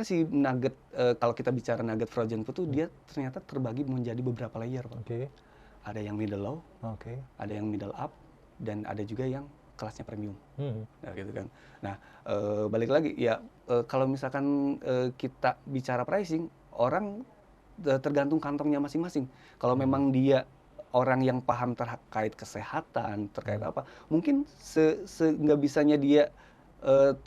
si nugget, kalau kita bicara nugget frozen food tuh dia ternyata terbagi menjadi beberapa layer Pak. Ada yang middle low, ada yang middle up, dan ada juga yang kelasnya premium. Nah, gitu kan. Nah, balik lagi ya, kalau misalkan kita bicara pricing, orang tergantung kantongnya masing-masing. Kalau memang dia orang yang paham terkait kesehatan, terkait apa, mungkin nggak bisanya dia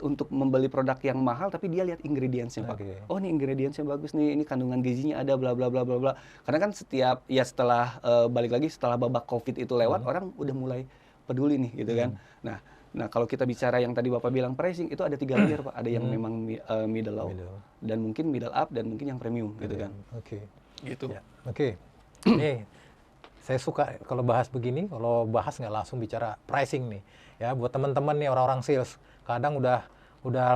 untuk membeli produk yang mahal, tapi dia lihat ingredients-nya Pak. Oh ini ingredients-nya bagus nih, ini kandungan gizinya ada, bla bla bla bla bla. Karena kan setelah balik lagi setelah babak COVID itu lewat, orang udah mulai peduli nih gitu kan. Nah kalau kita bicara yang tadi Bapak bilang pricing, itu ada 3 layer Pak. Ada yang memang middle low, dan mungkin middle up, dan mungkin yang premium gitu kan. Gitu. Ya. Nih, saya suka kalau bahas begini, kalau bahas nggak langsung bicara pricing nih. Ya, buat teman-teman nih orang-orang sales, kadang udah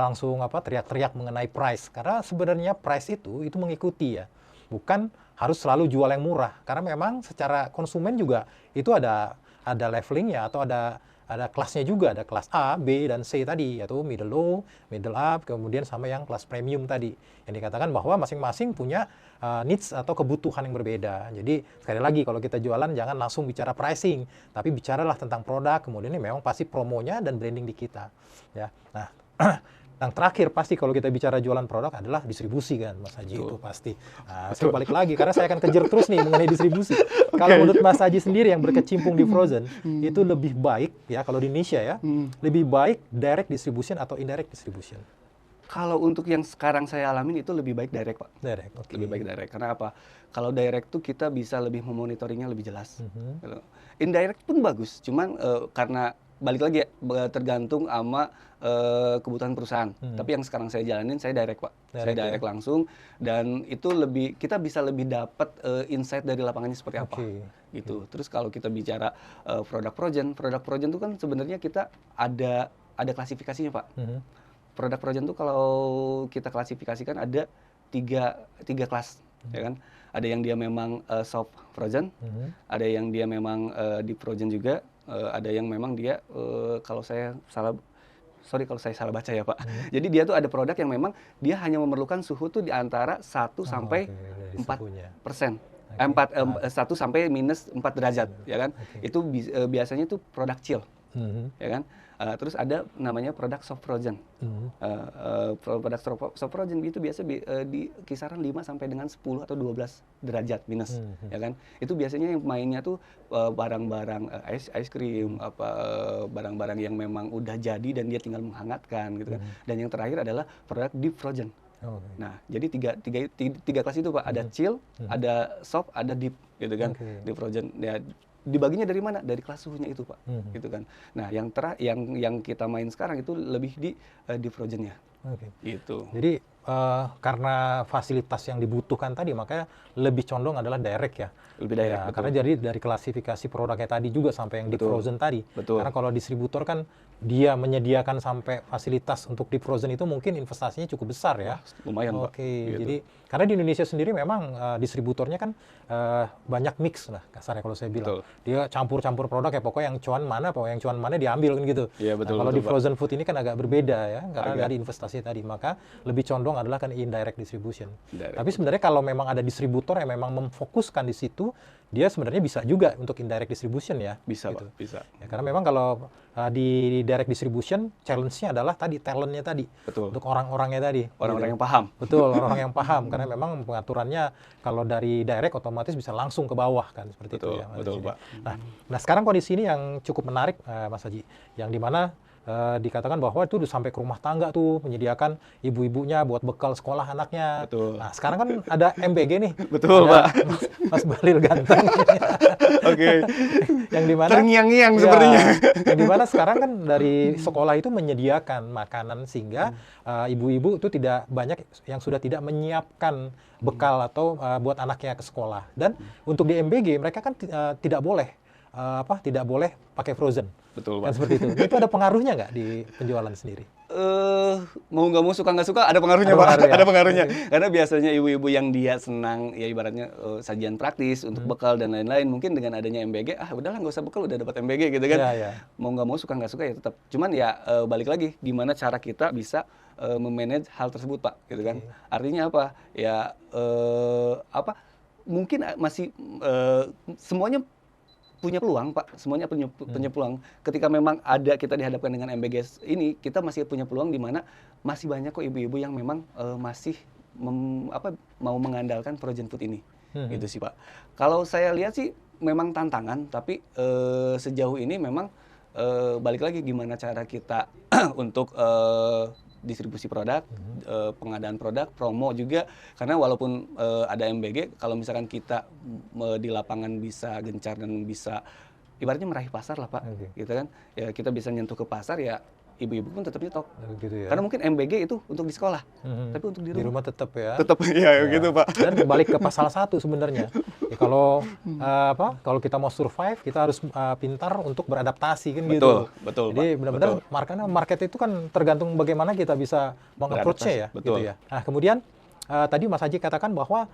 langsung teriak-teriak mengenai price. Karena sebenarnya price itu mengikuti ya. Bukan harus selalu jual yang murah. Karena memang secara konsumen juga itu ada levelingnya atau ada kelasnya juga, ada kelas A, B, dan C tadi, yaitu middle low, middle up, kemudian sama yang kelas premium tadi. Yang dikatakan bahwa masing-masing punya needs atau kebutuhan yang berbeda. Jadi sekali lagi kalau kita jualan jangan langsung bicara pricing, tapi bicaralah tentang produk, kemudian ini memang pasti promonya dan branding di kita. Ya. Nah, yang terakhir pasti kalau kita bicara jualan produk adalah distribusi kan, Mas Haji. Itu pasti. Nah, saya balik lagi karena saya akan kejar terus nih mengenai distribusi. Kalau menurut Mas Haji sendiri yang berkecimpung di frozen, itu lebih baik ya kalau di Indonesia ya, lebih baik direct distribution atau indirect distribution? Kalau untuk yang sekarang saya alamin itu lebih baik direct Pak. Direct, Lebih baik direct. Karena apa? Kalau direct tuh kita bisa lebih memonitoringnya lebih jelas. Indirect pun bagus, cuman karena balik lagi ya, tergantung sama kebutuhan perusahaan. Tapi yang sekarang saya jalanin, saya direct Pak. Saya direct langsung, dan itu kita bisa lebih dapat insight dari lapangannya seperti apa. Gitu. Terus kalau kita bicara produk frozen itu kan sebenarnya kita ada klasifikasinya Pak. Produk frozen itu kalau kita klasifikasikan ada tiga kelas, ya kan? Ada yang dia memang soft frozen, ada yang dia memang deep frozen juga, ada yang memang dia kalau saya salah baca ya Pak. Jadi dia tuh ada produk yang memang dia hanya memerlukan suhu tuh di antara 1 sampai 4%. 1 sampai minus 4 derajat, ya kan? Itu biasanya tuh produk chill, ya kan? Terus ada namanya produk soft frozen. Produk soft frozen itu biasa di kisaran 5 sampai dengan 10 atau 12 derajat minus, ya kan? Itu biasanya yang mainnya tuh barang-barang ice cream, barang-barang yang memang udah jadi dan dia tinggal menghangatkan gitu kan. Dan yang terakhir adalah produk deep frozen. Nah, jadi tiga kelas itu Pak, ada chill, ada soft, ada deep gitu kan. Deep frozen ya, dibaginya dari mana? Dari kelas suhunya itu Pak, gitu kan. Nah, yang kita main sekarang itu lebih di frozennya, gitu. Jadi karena fasilitas yang dibutuhkan tadi, makanya lebih condong adalah direct ya. Lebih direct, ya, karena jadi dari klasifikasi produknya tadi juga sampai yang di frozen tadi. Karena kalau distributor kan dia menyediakan sampai fasilitas untuk di frozen itu mungkin investasinya cukup besar ya. Lumayan Pak. Gitu. Jadi karena di Indonesia sendiri memang distributornya kan banyak mix lah kasarnya kalau saya bilang. Dia campur-campur produk ya, pokoknya yang cuan mana diambil kan gitu. Iya, betul, kalau betul, di frozen food ini kan agak berbeda ya, karena dari investasi tadi, maka lebih condong adalah kan indirect distribution. Tapi sebenarnya kalau memang ada distributor yang memang memfokuskan di situ, dia sebenarnya bisa juga untuk indirect distribution ya. Bisa gitu. Pak, bisa. Ya, karena memang kalau di direct distribution, challenge-nya adalah tadi talent-nya tadi. Betul. Untuk orang-orangnya tadi. Orang-orang yang paham. Betul, orang-orang yang paham. Karena memang pengaturannya kalau dari direct otomatis bisa langsung ke bawah kan, seperti itu ya. Betul Pak. Nah, sekarang kondisi ini yang cukup menarik Mas Haji, yang dimana dikatakan bahwa itu udah sampai ke rumah tangga tuh, menyediakan ibu-ibunya buat bekal sekolah anaknya. Betul. Nah, sekarang kan ada MBG nih. Betul, Ada Pak. Mas Bahlil ganteng. Oke. Yang dimana Terngiang-ngiang ya, sepertinya. yang dimana sekarang kan dari sekolah itu menyediakan makanan sehingga ibu-ibu itu tidak banyak yang sudah tidak menyiapkan bekal atau buat anaknya ke sekolah. Dan untuk di MBG mereka kan tidak boleh tidak boleh pakai frozen. Betul, Kan Pak. seperti itu. Itu ada pengaruhnya nggak di penjualan sendiri? Mau nggak mau, suka nggak suka, ada pengaruhnya, Ada Pak. pengaruh ya? Ada pengaruhnya. Karena biasanya ibu-ibu yang dia senang, ya ibaratnya sajian praktis untuk bekal dan lain-lain, mungkin dengan adanya MBG, udahlah nggak usah bekal, udah dapat MBG gitu kan. Iya, iya. Mau nggak mau, suka nggak suka ya tetap. Cuman ya balik lagi, gimana cara kita bisa memanage hal tersebut, Pak, gitu kan. Artinya apa? Ya mungkin masih semuanya punya peluang, Pak. Semuanya punya peluang. Ketika memang kita dihadapkan dengan MBG ini, kita masih punya peluang di mana masih banyak kok ibu-ibu yang memang masih mau mengandalkan frozen food ini. Gitu sih, Pak. Kalau saya lihat sih memang tantangan, tapi sejauh ini memang balik lagi gimana cara kita untuk distribusi produk, pengadaan produk, promo juga. Karena walaupun ada MBG, kalau misalkan kita di lapangan bisa gencar dan bisa ibaratnya meraih pasar lah, Pak. Gitu kan. Ya kita bisa nyentuh ke pasar, ya ibu-ibu pun tetap nyetok. Gitu ya. Karena mungkin MBG itu untuk di sekolah, tapi untuk di rumah tetap ya. tetap ya gitu, Pak. Dan balik ke pasal 1 sebenarnya. Ya, kalau kita mau survive, kita harus pintar untuk beradaptasi kan gitu. Betul, Jadi Pak. benar-benar market itu kan tergantung bagaimana kita bisa meng-approach-nya ya. Betul. Gitu ya. Nah, kemudian tadi Mas Haji katakan bahwa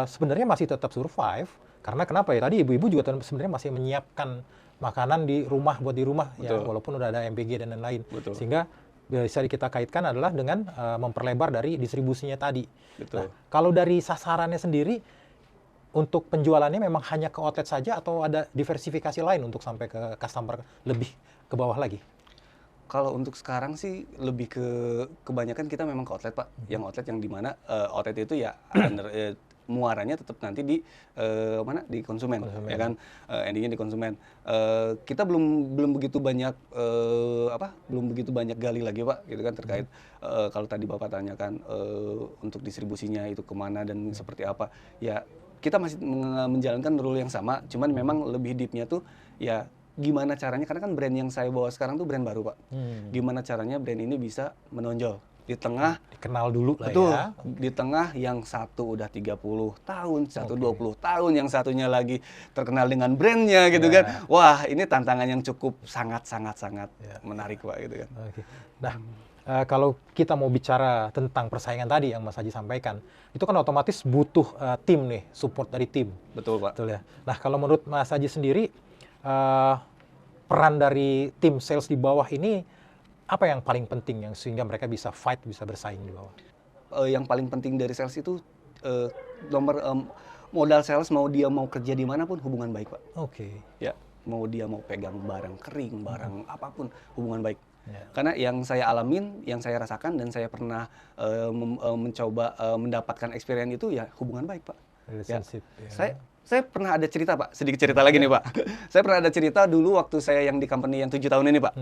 sebenarnya masih tetap survive karena kenapa ya? Tadi ibu-ibu juga sebenarnya masih menyiapkan makanan di rumah buat di rumah ya, walaupun udah ada MBG dan lain-lain. Sehingga bisa kita kaitkan adalah dengan memperlebar dari distribusinya tadi. Nah, kalau dari sasarannya sendiri untuk penjualannya memang hanya ke outlet saja atau ada diversifikasi lain untuk sampai ke customer lebih ke bawah lagi? Kalau untuk sekarang sih lebih kebanyakan kita memang ke outlet, Pak. Yang outlet yang dimana outlet itu ya muaranya tetap nanti di di konsumen. Ya kan, endingnya di konsumen. Kita belum begitu banyak belum begitu banyak gali lagi, Pak, gitu kan, terkait kalau tadi Bapak tanyakan untuk distribusinya itu kemana dan seperti apa. Ya kita masih menjalankan rule yang sama, cuman memang lebih deepnya tuh ya gimana caranya, karena kan brand yang saya bawa sekarang tuh brand baru, Pak. Gimana caranya brand ini bisa menonjol di tengah, dikenal dulu lah betul, ya. di tengah yang satu udah 30 tahun, satu 20 tahun, yang satunya lagi terkenal dengan brandnya gitu kan. Wah, ini tantangan yang cukup sangat menarik, Pak, gitu kan. Nah, kalau kita mau bicara tentang persaingan tadi yang Mas Haji sampaikan, itu kan otomatis butuh tim nih, support dari tim. Betul, Pak. Betul ya. Nah, kalau menurut Mas Haji sendiri, peran dari tim sales di bawah ini apa yang paling penting yang sehingga mereka bisa fight, bisa bersaing di bawah? Yang paling penting dari sales itu modal sales, mau kerja di manapun, hubungan baik, Pak. Ya, mau dia mau pegang barang kering, barang apapun, hubungan baik. Karena yang saya alamin, yang saya rasakan, dan saya pernah mencoba mendapatkan experience itu ya hubungan baik, Pak. Relationship. Ya. Saya pernah ada cerita, Pak, sedikit cerita lagi nih, Pak. Saya pernah ada cerita dulu waktu saya yang di company yang 7 tahun ini, Pak.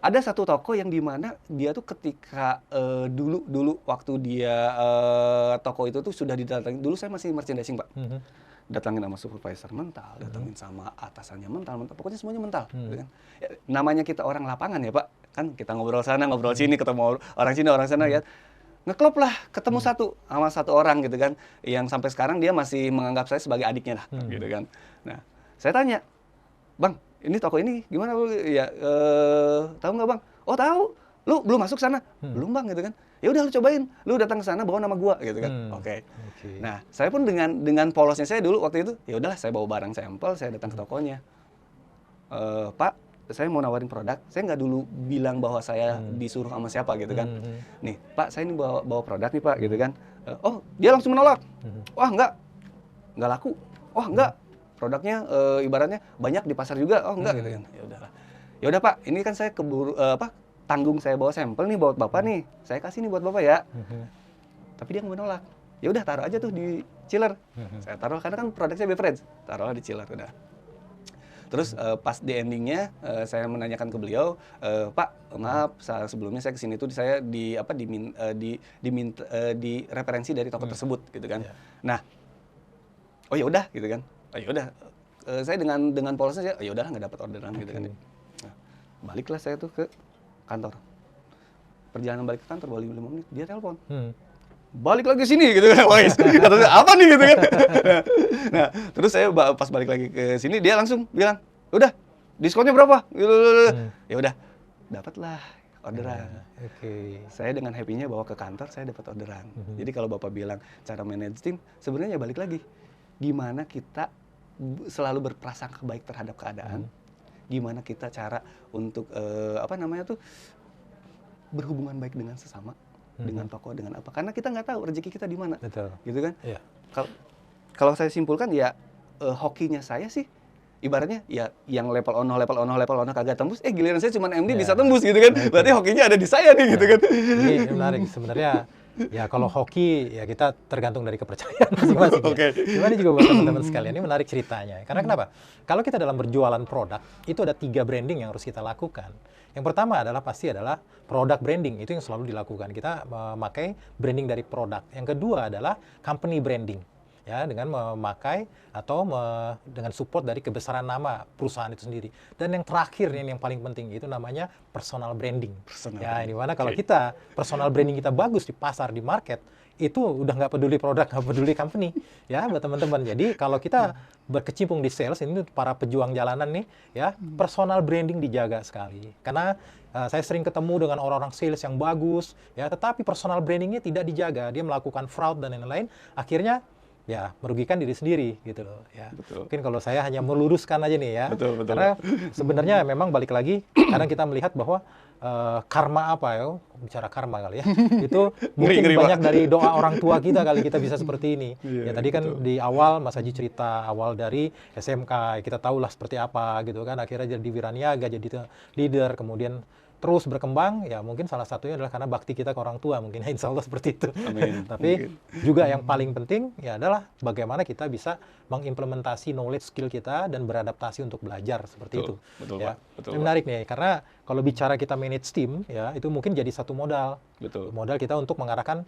Ada satu toko yang dimana dia tuh ketika dulu waktu dia toko itu tuh sudah didatangin. Dulu saya masih merchandising, Pak. Datangin sama supervisor mental, datangin sama atasannya mental, pokoknya semuanya mental. Gitu kan. Ya, namanya kita orang lapangan ya, Pak. Kan kita ngobrol sana, ngobrol sini, ketemu orang sini, orang sana, ya. Ngeklop lah, ketemu sama satu orang gitu kan, yang sampai sekarang dia masih menganggap saya sebagai adiknya lah, gitu kan. Nah, saya tanya, "Bang, ini toko ini gimana?" Ya, tahu nggak, Bang? "Oh, tahu. Lu belum masuk sana?" "Belum, Bang," gitu kan. "Ya udah, lu cobain. Lu datang ke sana bawa nama gua," gitu kan. Oke. Nah, saya pun dengan polosnya saya dulu waktu itu, ya udahlah, saya bawa barang sampel, saya datang ke tokonya. "Pak, saya mau nawarin produk." Saya nggak dulu bilang bahwa saya disuruh sama siapa gitu kan. "Nih, Pak, saya ini bawa produk nih, Pak," gitu kan. Oh, dia langsung menolak. "Wah, nggak laku. Wah, nggak. Produknya ibaratnya banyak di pasar juga." "Oh, enggak," gitu kan. Ya udahlah. "Ya udah, Pak, ini kan saya tanggung saya bawa sampel nih buat Bapak nih. Saya kasih nih buat Bapak ya." Tapi dia menolak. "Ya udah, taruh aja tuh di chiller." Saya taruh, karena kan produk saya beverage. Taruhlah di chiller udah. Terus pas di endingnya saya menanyakan ke beliau, Pak, maaf sebelumnya saya kesini tuh saya di referensi dari toko tersebut gitu kan. Iya. Nah, oh ya udah gitu kan. Oh ya udah, saya dengan polosnya saya, oh ya udahlah nggak dapat orderan gitu kan. Nah, baliklah saya tuh ke kantor. Perjalanan balik ke kantor baru 5 menit dia telepon. Balik lagi sini gitu kan. Wah, katanya apa nih gitu kan. Nah, terus saya pas balik lagi ke sini dia langsung bilang, "Udah, diskonnya berapa?" Gitu. Ya udah, dapatlah orderan. Saya dengan happy-nya bawa ke kantor, saya dapat orderan. Jadi kalau Bapak bilang cara manage tim, sebenarnya balik lagi. Gimana kita selalu berprasangka baik terhadap keadaan. Gimana kita cara untuk berhubungan baik dengan sesama, dengan toko, dengan apa. Karena kita nggak tahu rezeki kita di mana. Betul. Gitu kan? Iya. Kalau saya simpulkan ya hokinya saya sih ibaratnya ya yang level ono kagak tembus, giliran saya cuma MD bisa tembus gitu kan. Berarti hokinya ada di saya nih gitu kan. Ini menarik sebenarnya. Ya kalau hoki ya kita tergantung dari kepercayaan masing-masing. Oke. Gimana juga buat teman-teman sekalian, ini menarik ceritanya. Karena kenapa? Kalau kita dalam berjualan produk, itu ada 3 branding yang harus kita lakukan. Yang pertama pasti adalah product branding, itu yang selalu dilakukan. Kita memakai branding dari produk. Yang kedua adalah company branding, ya, dengan memakai atau dengan support dari kebesaran nama perusahaan itu sendiri. Dan yang terakhir yang paling penting itu namanya personal branding. Di mana kalau kita personal branding kita bagus di pasar, di market, itu udah nggak peduli produk, nggak peduli company, ya buat teman-teman. Jadi kalau kita berkecimpung di sales, ini para pejuang jalanan nih, ya personal branding dijaga sekali. Karena saya sering ketemu dengan orang-orang sales yang bagus, ya, tetapi personal brandingnya tidak dijaga, dia melakukan fraud dan lain-lain, akhirnya ya merugikan diri sendiri gitu loh, ya. Betul. Mungkin kalau saya hanya meluruskan aja nih ya. Betul. Karena sebenarnya memang balik lagi, kadang kita melihat bahwa karma apa ya, bicara karma kali ya, itu mungkin Ngeri, banyak Pak. dari doa orang tua kita kali kita bisa seperti ini. Ya Iya, tadi kan betul. di awal Mas Haji cerita awal dari SMK, kita tahulah seperti apa gitu kan, akhirnya jadi wiraniaga, jadi leader, kemudian terus berkembang, ya mungkin salah satunya adalah karena bakti kita ke orang tua, mungkin insya Allah seperti itu. Amin. Tapi juga yang paling penting ya adalah bagaimana kita bisa mengimplementasi knowledge skill kita dan beradaptasi untuk belajar seperti itu. Betul, Ya. Pak. Betul, Ini menarik nih, karena kalau bicara kita manage tim, ya itu mungkin jadi satu modal. Betul. Modal kita untuk mengarahkan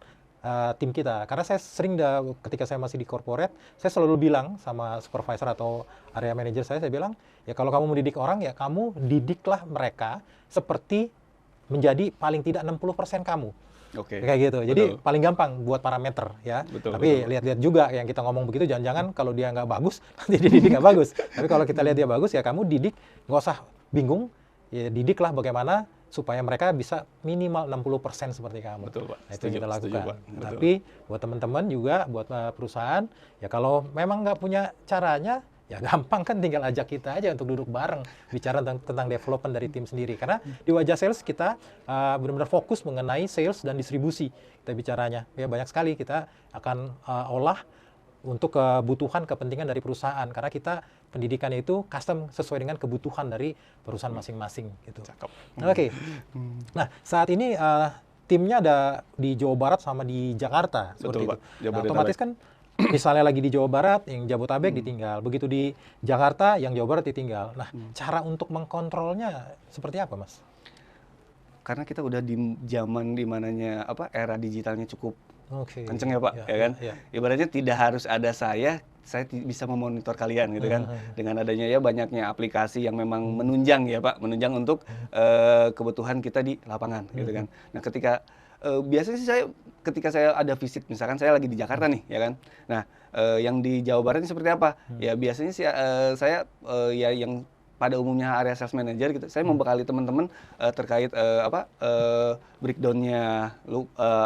tim kita. Karena saya sering ketika saya masih di corporate, saya selalu bilang sama supervisor atau area manager saya bilang, ya kalau kamu mendidik orang, ya kamu didiklah mereka seperti menjadi paling tidak 60% kamu. Oke. Kayak gitu. Jadi Betul. paling gampang buat parameter ya. Betul, Tapi betul. lihat-lihat juga yang kita ngomong begitu, jangan-jangan kalau dia nggak bagus, nanti dididik nggak bagus. Tapi kalau kita lihat dia bagus, ya kamu didik, nggak usah bingung, ya didiklah bagaimana supaya mereka bisa minimal 60% seperti kamu. Betul, Pak. Nah, itu yang kita Setuju, lakukan. Pak. Betul. Tapi buat teman-teman juga, buat perusahaan, ya kalau memang nggak punya caranya, ya gampang kan tinggal ajak kita aja untuk duduk bareng bicara tentang development dari tim sendiri. Karena di Wajah Sales kita benar-benar fokus mengenai sales dan distribusi kita bicaranya. Ya banyak sekali kita akan olah untuk kebutuhan kepentingan dari perusahaan, karena kita pendidikannya itu custom sesuai dengan kebutuhan dari perusahaan masing-masing gitu. Cakep. Oke. Nah, saat ini timnya ada di Jawa Barat sama di Jakarta seperti Betul, itu. Pak. Nah, Jabodetabek. otomatis kan misalnya lagi di Jawa Barat, yang Jabodetabek ditinggal. Begitu di Jakarta, yang Jawa Barat ditinggal. Nah, cara untuk mengkontrolnya seperti apa, Mas? Karena kita udah di zaman dimananya era digitalnya cukup Oke. kenceng ya Pak, ya kan? Ya. Ibaratnya tidak harus ada saya bisa memonitor kalian gitu kan. Dengan adanya ya banyaknya aplikasi yang memang menunjang ya Pak, menunjang untuk kebutuhan kita di lapangan gitu kan. Nah biasanya sih ketika saya ada visit, misalkan saya lagi di Jakarta nih ya kan. Nah yang di Jawa Barat ini seperti apa? Ya biasanya sih saya ya yang pada umumnya area sales manager gitu, saya membekali teman-teman terkait breakdown-nya,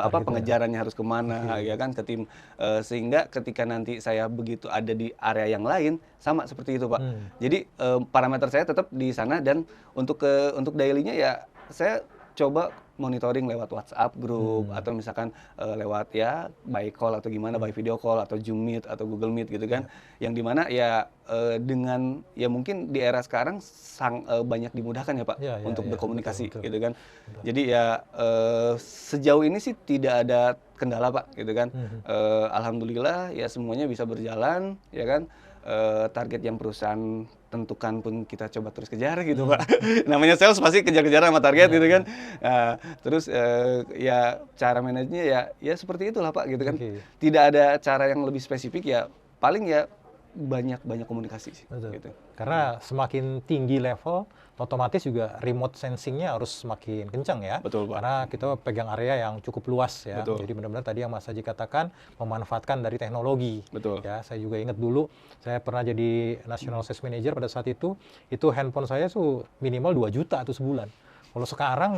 pengejarannya harus kemana, ya kan, ke tim, sehingga ketika nanti saya begitu ada di area yang lain sama seperti itu Pak. Jadi parameter saya tetap di sana, dan untuk daily-nya ya saya coba monitoring lewat WhatsApp group atau misalkan lewat ya by call atau gimana, by video call atau Zoom Meet atau Google Meet gitu kan. Yang dimana ya dengan ya mungkin di era sekarang banyak dimudahkan ya Pak untuk berkomunikasi betul. Gitu kan. Betul. Jadi ya sejauh ini sih tidak ada kendala Pak gitu kan. Alhamdulillah ya semuanya bisa berjalan ya kan. target yang perusahaan tentukan pun kita coba terus kejar gitu Pak. Namanya sales pasti kejar-kejaran sama target gitu kan. Terus ya cara manajernya ya seperti itulah Pak gitu kan. Tidak ada cara yang lebih spesifik ya, paling ya banyak komunikasi sih. Betul. Gitu. Karena semakin tinggi level, otomatis juga remote sensing-nya harus semakin kencang ya. Betul Pak. Karena kita pegang area yang cukup luas ya. Betul. Jadi benar-benar tadi yang Mas Haji katakan, memanfaatkan dari teknologi. Betul. Ya, saya juga ingat dulu, saya pernah jadi National Sales Manager pada saat itu handphone saya tuh minimal 2 juta tuh sebulan. Kalau sekarang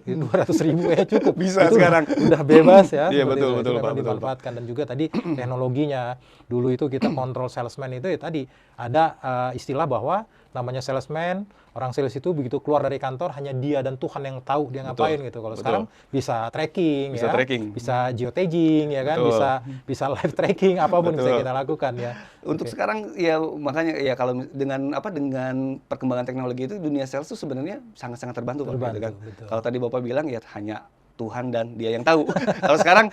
200.000 ya cukup. Bisa itu sekarang. Udah bebas ya. Iya Itu betul Pak. memang Betul Pak. dimanfaatkan. Dan juga tadi teknologinya. Dulu itu kita kontrol salesman itu ya tadi ada istilah bahwa namanya salesman, orang sales itu begitu keluar dari kantor hanya dia dan Tuhan yang tahu dia ngapain gitu. Kalau sekarang bisa tracking Bisa ya, tracking. bisa geotagging ya kan, Betul. bisa live tracking apapun bisa Betul. kita lakukan ya. Untuk sekarang ya makanya ya kalau dengan perkembangan teknologi itu dunia sales itu sebenarnya sangat-sangat terbantu Pak, gitu kan. Betul. Kalau tadi Bapak bilang ya hanya Tuhan dan dia yang tahu. Kalau sekarang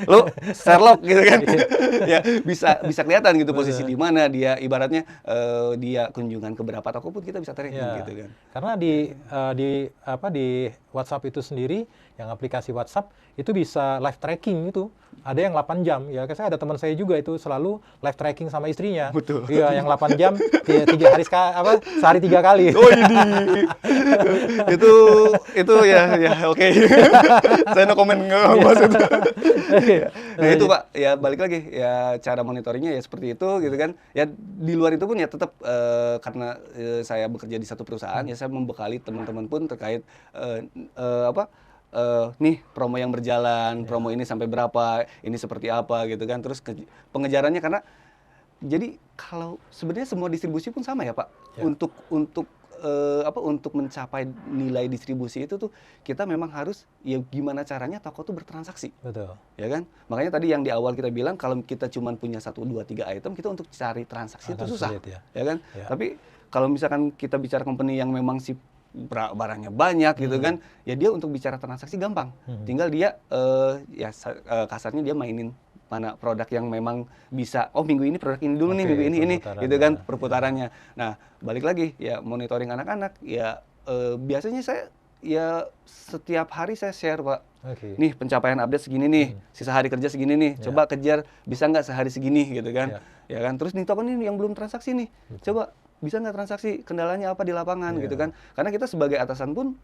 lu Sherlock gitu kan. Ya bisa kelihatan gitu posisi di mana dia, ibaratnya dia kunjungan ke berapa toko pun kita bisa tracking gitu kan. Karena di WhatsApp itu sendiri, yang aplikasi WhatsApp itu bisa live tracking itu. Ada yang 8 jam ya. Saya ada teman saya juga itu selalu live tracking sama istrinya. Betul. Iya, yang 8 jam sehari 3 kali. Oh ini itu ya oke. Saya no komen ngebahas itu. Nah itu Pak, ya balik lagi ya cara monitoringnya ya seperti itu gitu kan. Ya di luar itu pun ya tetap karena saya bekerja di satu perusahaan ya saya membekali teman-teman pun terkait nih promo yang berjalan, promo ini sampai berapa, ini seperti apa gitu kan. Terus pengejarannya karena jadi kalau sebenarnya semua distribusi pun sama ya Pak. Untuk mencapai nilai distribusi itu tuh kita memang harus ya gimana caranya toko tuh bertransaksi. Betul. Ya kan? Makanya tadi yang di awal kita bilang kalau kita cuma punya 1 2 3 item kita untuk cari transaksi itu susah. Sulit, ya kan? Ya. Tapi kalau misalkan kita bicara company yang memang barangnya banyak gitu kan, ya dia untuk bicara transaksi gampang. Tinggal dia kasarnya dia mainin mana produk yang memang bisa, oh minggu ini produk ini dulu nih, minggu ini gitu kan perputarannya. Nah, balik lagi ya monitoring anak-anak ya biasanya saya ya setiap hari saya share Pak. Nih pencapaian update segini nih, sisa hari kerja segini nih, coba kejar bisa nggak sehari segini gitu kan. Ya kan, terus nih toko ini yang belum transaksi nih, coba bisa nggak transaksi, kendalanya apa di lapangan gitu kan. Karena kita sebagai atasan pun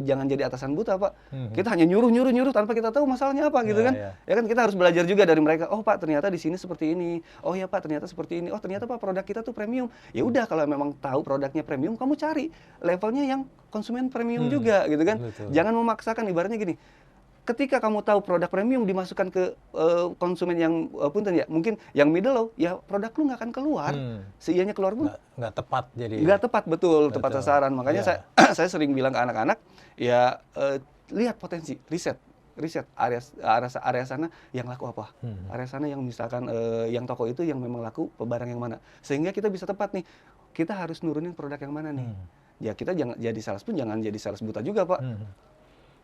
jangan jadi atasan buta Pak. Kita hanya nyuruh tanpa kita tahu masalahnya apa gitu kan. Ya kan kita harus belajar juga dari mereka. Oh Pak ternyata di sini seperti ini. Oh ya Pak ternyata seperti ini. Oh ternyata Pak produk kita tuh premium. Ya udah kalau memang tahu produknya premium kamu cari levelnya yang konsumen premium juga gitu kan. Betul. Jangan memaksakan, ibaratnya gini. Ketika kamu tahu produk premium dimasukkan ke konsumen yang punten ya, mungkin yang middle low, ya produk lu nggak akan keluar. Seianya keluar pun nggak tepat jadi. Nggak tepat, betul, tepat sasaran. Makanya saya sering bilang ke anak-anak, ya lihat potensi, riset area sana yang laku apa, area sana yang misalkan yang toko itu yang memang laku barang yang mana, sehingga kita bisa tepat nih, kita harus nurunin produk yang mana nih. Ya kita jangan jadi sales pun jangan jadi sales buta juga Pak.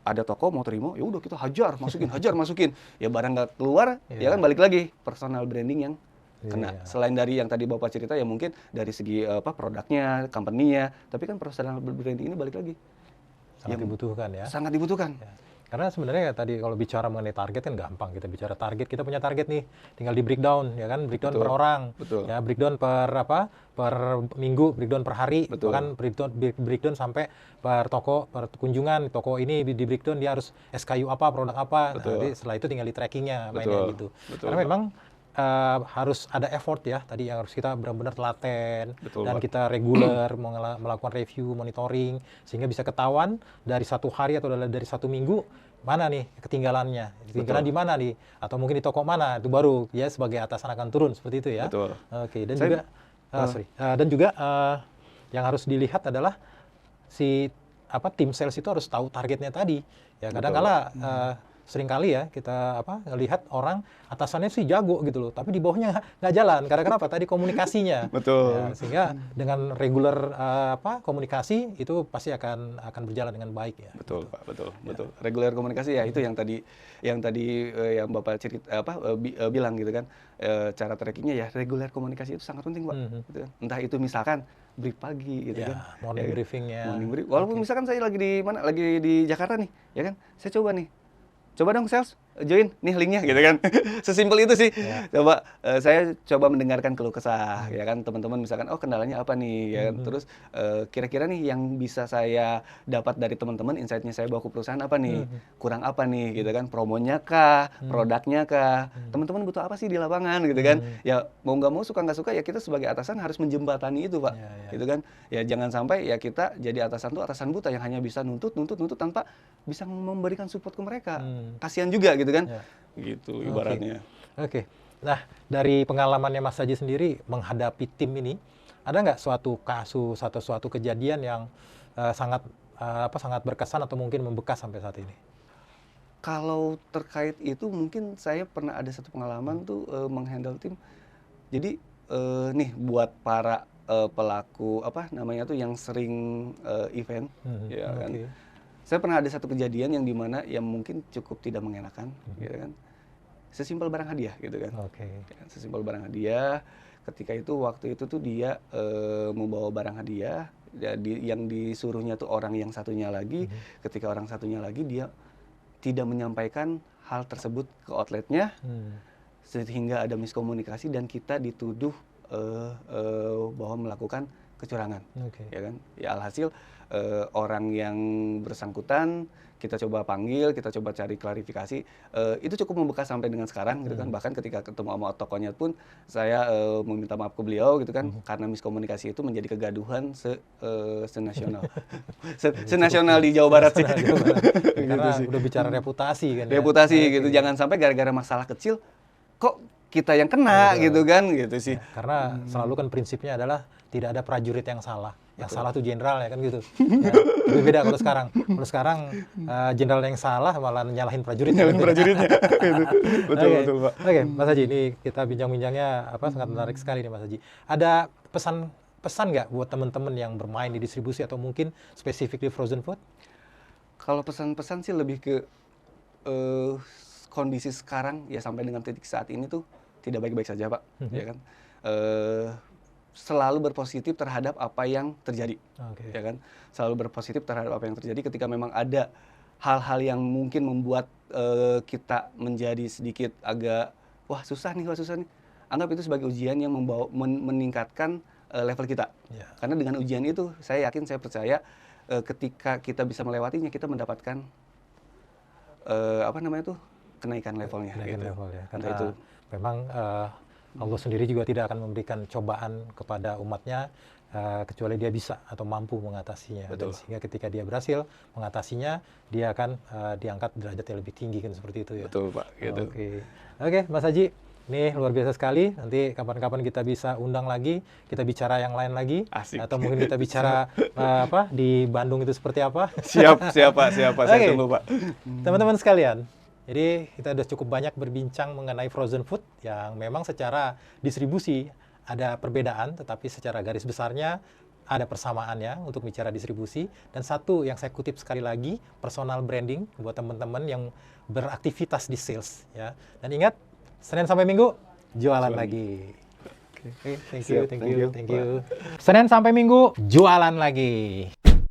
Ada toko mau terima, ya udah kita hajar masukin, ya barang nggak keluar, ya kan balik lagi personal branding yang kena. Selain dari yang tadi Bapak cerita ya mungkin dari segi produknya, company-nya, tapi kan personal branding ini balik lagi sangat dibutuhkan ya. Sangat dibutuhkan. Ya. Karena sebenarnya tadi kalau bicara mengenai target kan gampang, kita bicara target, kita punya target nih, tinggal di breakdown ya kan, breakdown per orang, ya breakdown per minggu, breakdown per hari, bahkan breakdown sampai per toko, per kunjungan, toko ini di breakdown dia harus SKU apa, produk apa, nanti setelah itu tinggal di trackingnya mainnya gitu. Karena memang harus ada effort ya, tadi yang harus kita benar-benar telaten dan kita reguler melakukan review, monitoring, sehingga bisa ketahuan dari 1 hari atau dari 1 minggu mana nih ketinggalannya, ketinggalan di mana nih, atau mungkin di toko mana, itu baru ya sebagai atasan akan turun seperti itu ya. Oke, dan juga yang harus dilihat adalah si tim sales itu harus tahu targetnya tadi. Ya kadang-kala seringkali ya kita lihat orang atasannya sih jago gitu loh, tapi di bawahnya nggak jalan. Karena kenapa? Tadi komunikasinya. Betul. Ya, sehingga dengan regular komunikasi itu pasti akan berjalan dengan baik ya. Betul, Pak, betul. Reguler komunikasi ya itu yang tadi yang Bapak bilang gitu kan. Cara trackingnya ya reguler komunikasi itu sangat penting, Pak. Gitu kan. Entah itu misalkan brief pagi gitu Ya, kan. morning Ya, briefingnya. morning brief. Walaupun misalkan saya lagi di mana? Lagi di Jakarta nih, ya kan. Saya coba nih. Coba dong sales, join nih linknya gitu kan. Sesimpel itu sih. Ya. Coba saya coba mendengarkan keluh kesah ya kan teman-teman, misalkan oh kendalanya apa nih ya kan. Terus kira-kira nih yang bisa saya dapat dari teman-teman, insight-nya saya bawa ke perusahaan apa nih? Kurang apa nih gitu kan? Promonya kah? Produknya kah? Teman-teman butuh apa sih di lapangan gitu kan? Ya mau nggak mau, suka nggak suka ya kita sebagai atasan harus menjembatani itu, Pak. Ya. Gitu kan. Ya jangan sampai ya kita jadi atasan tuh atasan buta yang hanya bisa nuntut tanpa bisa memberikan support ke mereka. Kasihan juga gitu kan. Ya. Gitu ibaratnya. Oke. Nah, dari pengalamannya Mas Haji sendiri menghadapi tim ini, ada nggak suatu kasus atau suatu kejadian yang sangat berkesan atau mungkin membekas sampai saat ini? Kalau terkait itu mungkin saya pernah ada satu pengalaman tuh menghandle tim. Jadi nih buat para pelaku yang sering event ya kan. Saya pernah ada satu kejadian yang dimana yang mungkin cukup tidak mengenakan, gitu kan. Sesimpel barang hadiah, gitu kan. Ya, sesimpel barang hadiah. Ketika itu waktu itu tuh dia membawa barang hadiah, yang disuruhnya tuh orang yang satunya lagi. Ketika orang satunya lagi dia tidak menyampaikan hal tersebut ke outletnya, sehingga ada miskomunikasi dan kita dituduh bahwa melakukan kecurangan, ya kan? Ya alhasil orang yang bersangkutan kita coba panggil, kita coba cari klarifikasi. Itu cukup membekas sampai dengan sekarang, gitu kan. Bahkan ketika ketemu sama tokonya pun saya meminta maaf ke beliau, gitu kan, karena miskomunikasi itu menjadi kegaduhan senasional, senasional di Jawa Barat sih. Karena udah bicara reputasi kan. Reputasi gitu, jangan sampai gara-gara masalah kecil kok kita yang kena gitu kan, gitu sih. Karena selalu kan prinsipnya adalah tidak ada prajurit yang salah. Yang salah tuh jenderal ya kan gitu. Ya, tapi beda kalau sekarang. Kalau sekarang jenderal yang salah malah nyalahin prajurit. Nyalahin prajuritnya. Betul, Pak. Oke, Mas Haji, ini kita bincang-bincangnya sangat menarik sekali nih Mas Haji. Ada pesan nggak buat teman-teman yang bermain di distribusi atau mungkin spesifik di frozen food? Kalau pesan-pesan sih lebih ke kondisi sekarang ya sampai dengan titik saat ini tuh tidak baik-baik saja, Pak. Ya kan. Selalu berpositif terhadap apa yang terjadi, ya kan. Selalu berpositif terhadap apa yang terjadi. Ketika memang ada hal-hal yang mungkin membuat kita menjadi sedikit agak susah nih. Anggap itu sebagai ujian yang meningkatkan level kita. Karena dengan ujian itu saya yakin, saya percaya ketika kita bisa melewatinya, kita mendapatkan kenaikan levelnya. Karena itu memang Allah sendiri juga tidak akan memberikan cobaan kepada umatnya kecuali dia bisa atau mampu mengatasinya. Dan sehingga ketika dia berhasil mengatasinya, dia akan diangkat derajatnya lebih tinggi kan, seperti itu ya. Betul, Pak. Gitu. Oke, Mas Haji, ini luar biasa sekali. Nanti kapan-kapan kita bisa undang lagi, kita bicara yang lain lagi. Asik. Atau mungkin kita bicara di Bandung itu seperti apa. Siapa. Saya tunggu, Pak. Teman-teman sekalian, jadi kita sudah cukup banyak berbincang mengenai frozen food yang memang secara distribusi ada perbedaan, tetapi secara garis besarnya ada persamaannya untuk bicara distribusi. Dan satu yang saya kutip sekali lagi, personal branding buat teman-teman yang beraktivitas di sales. Ya. Dan ingat, Senin sampai Minggu jualan lagi. Thank you. Senin sampai Minggu jualan lagi.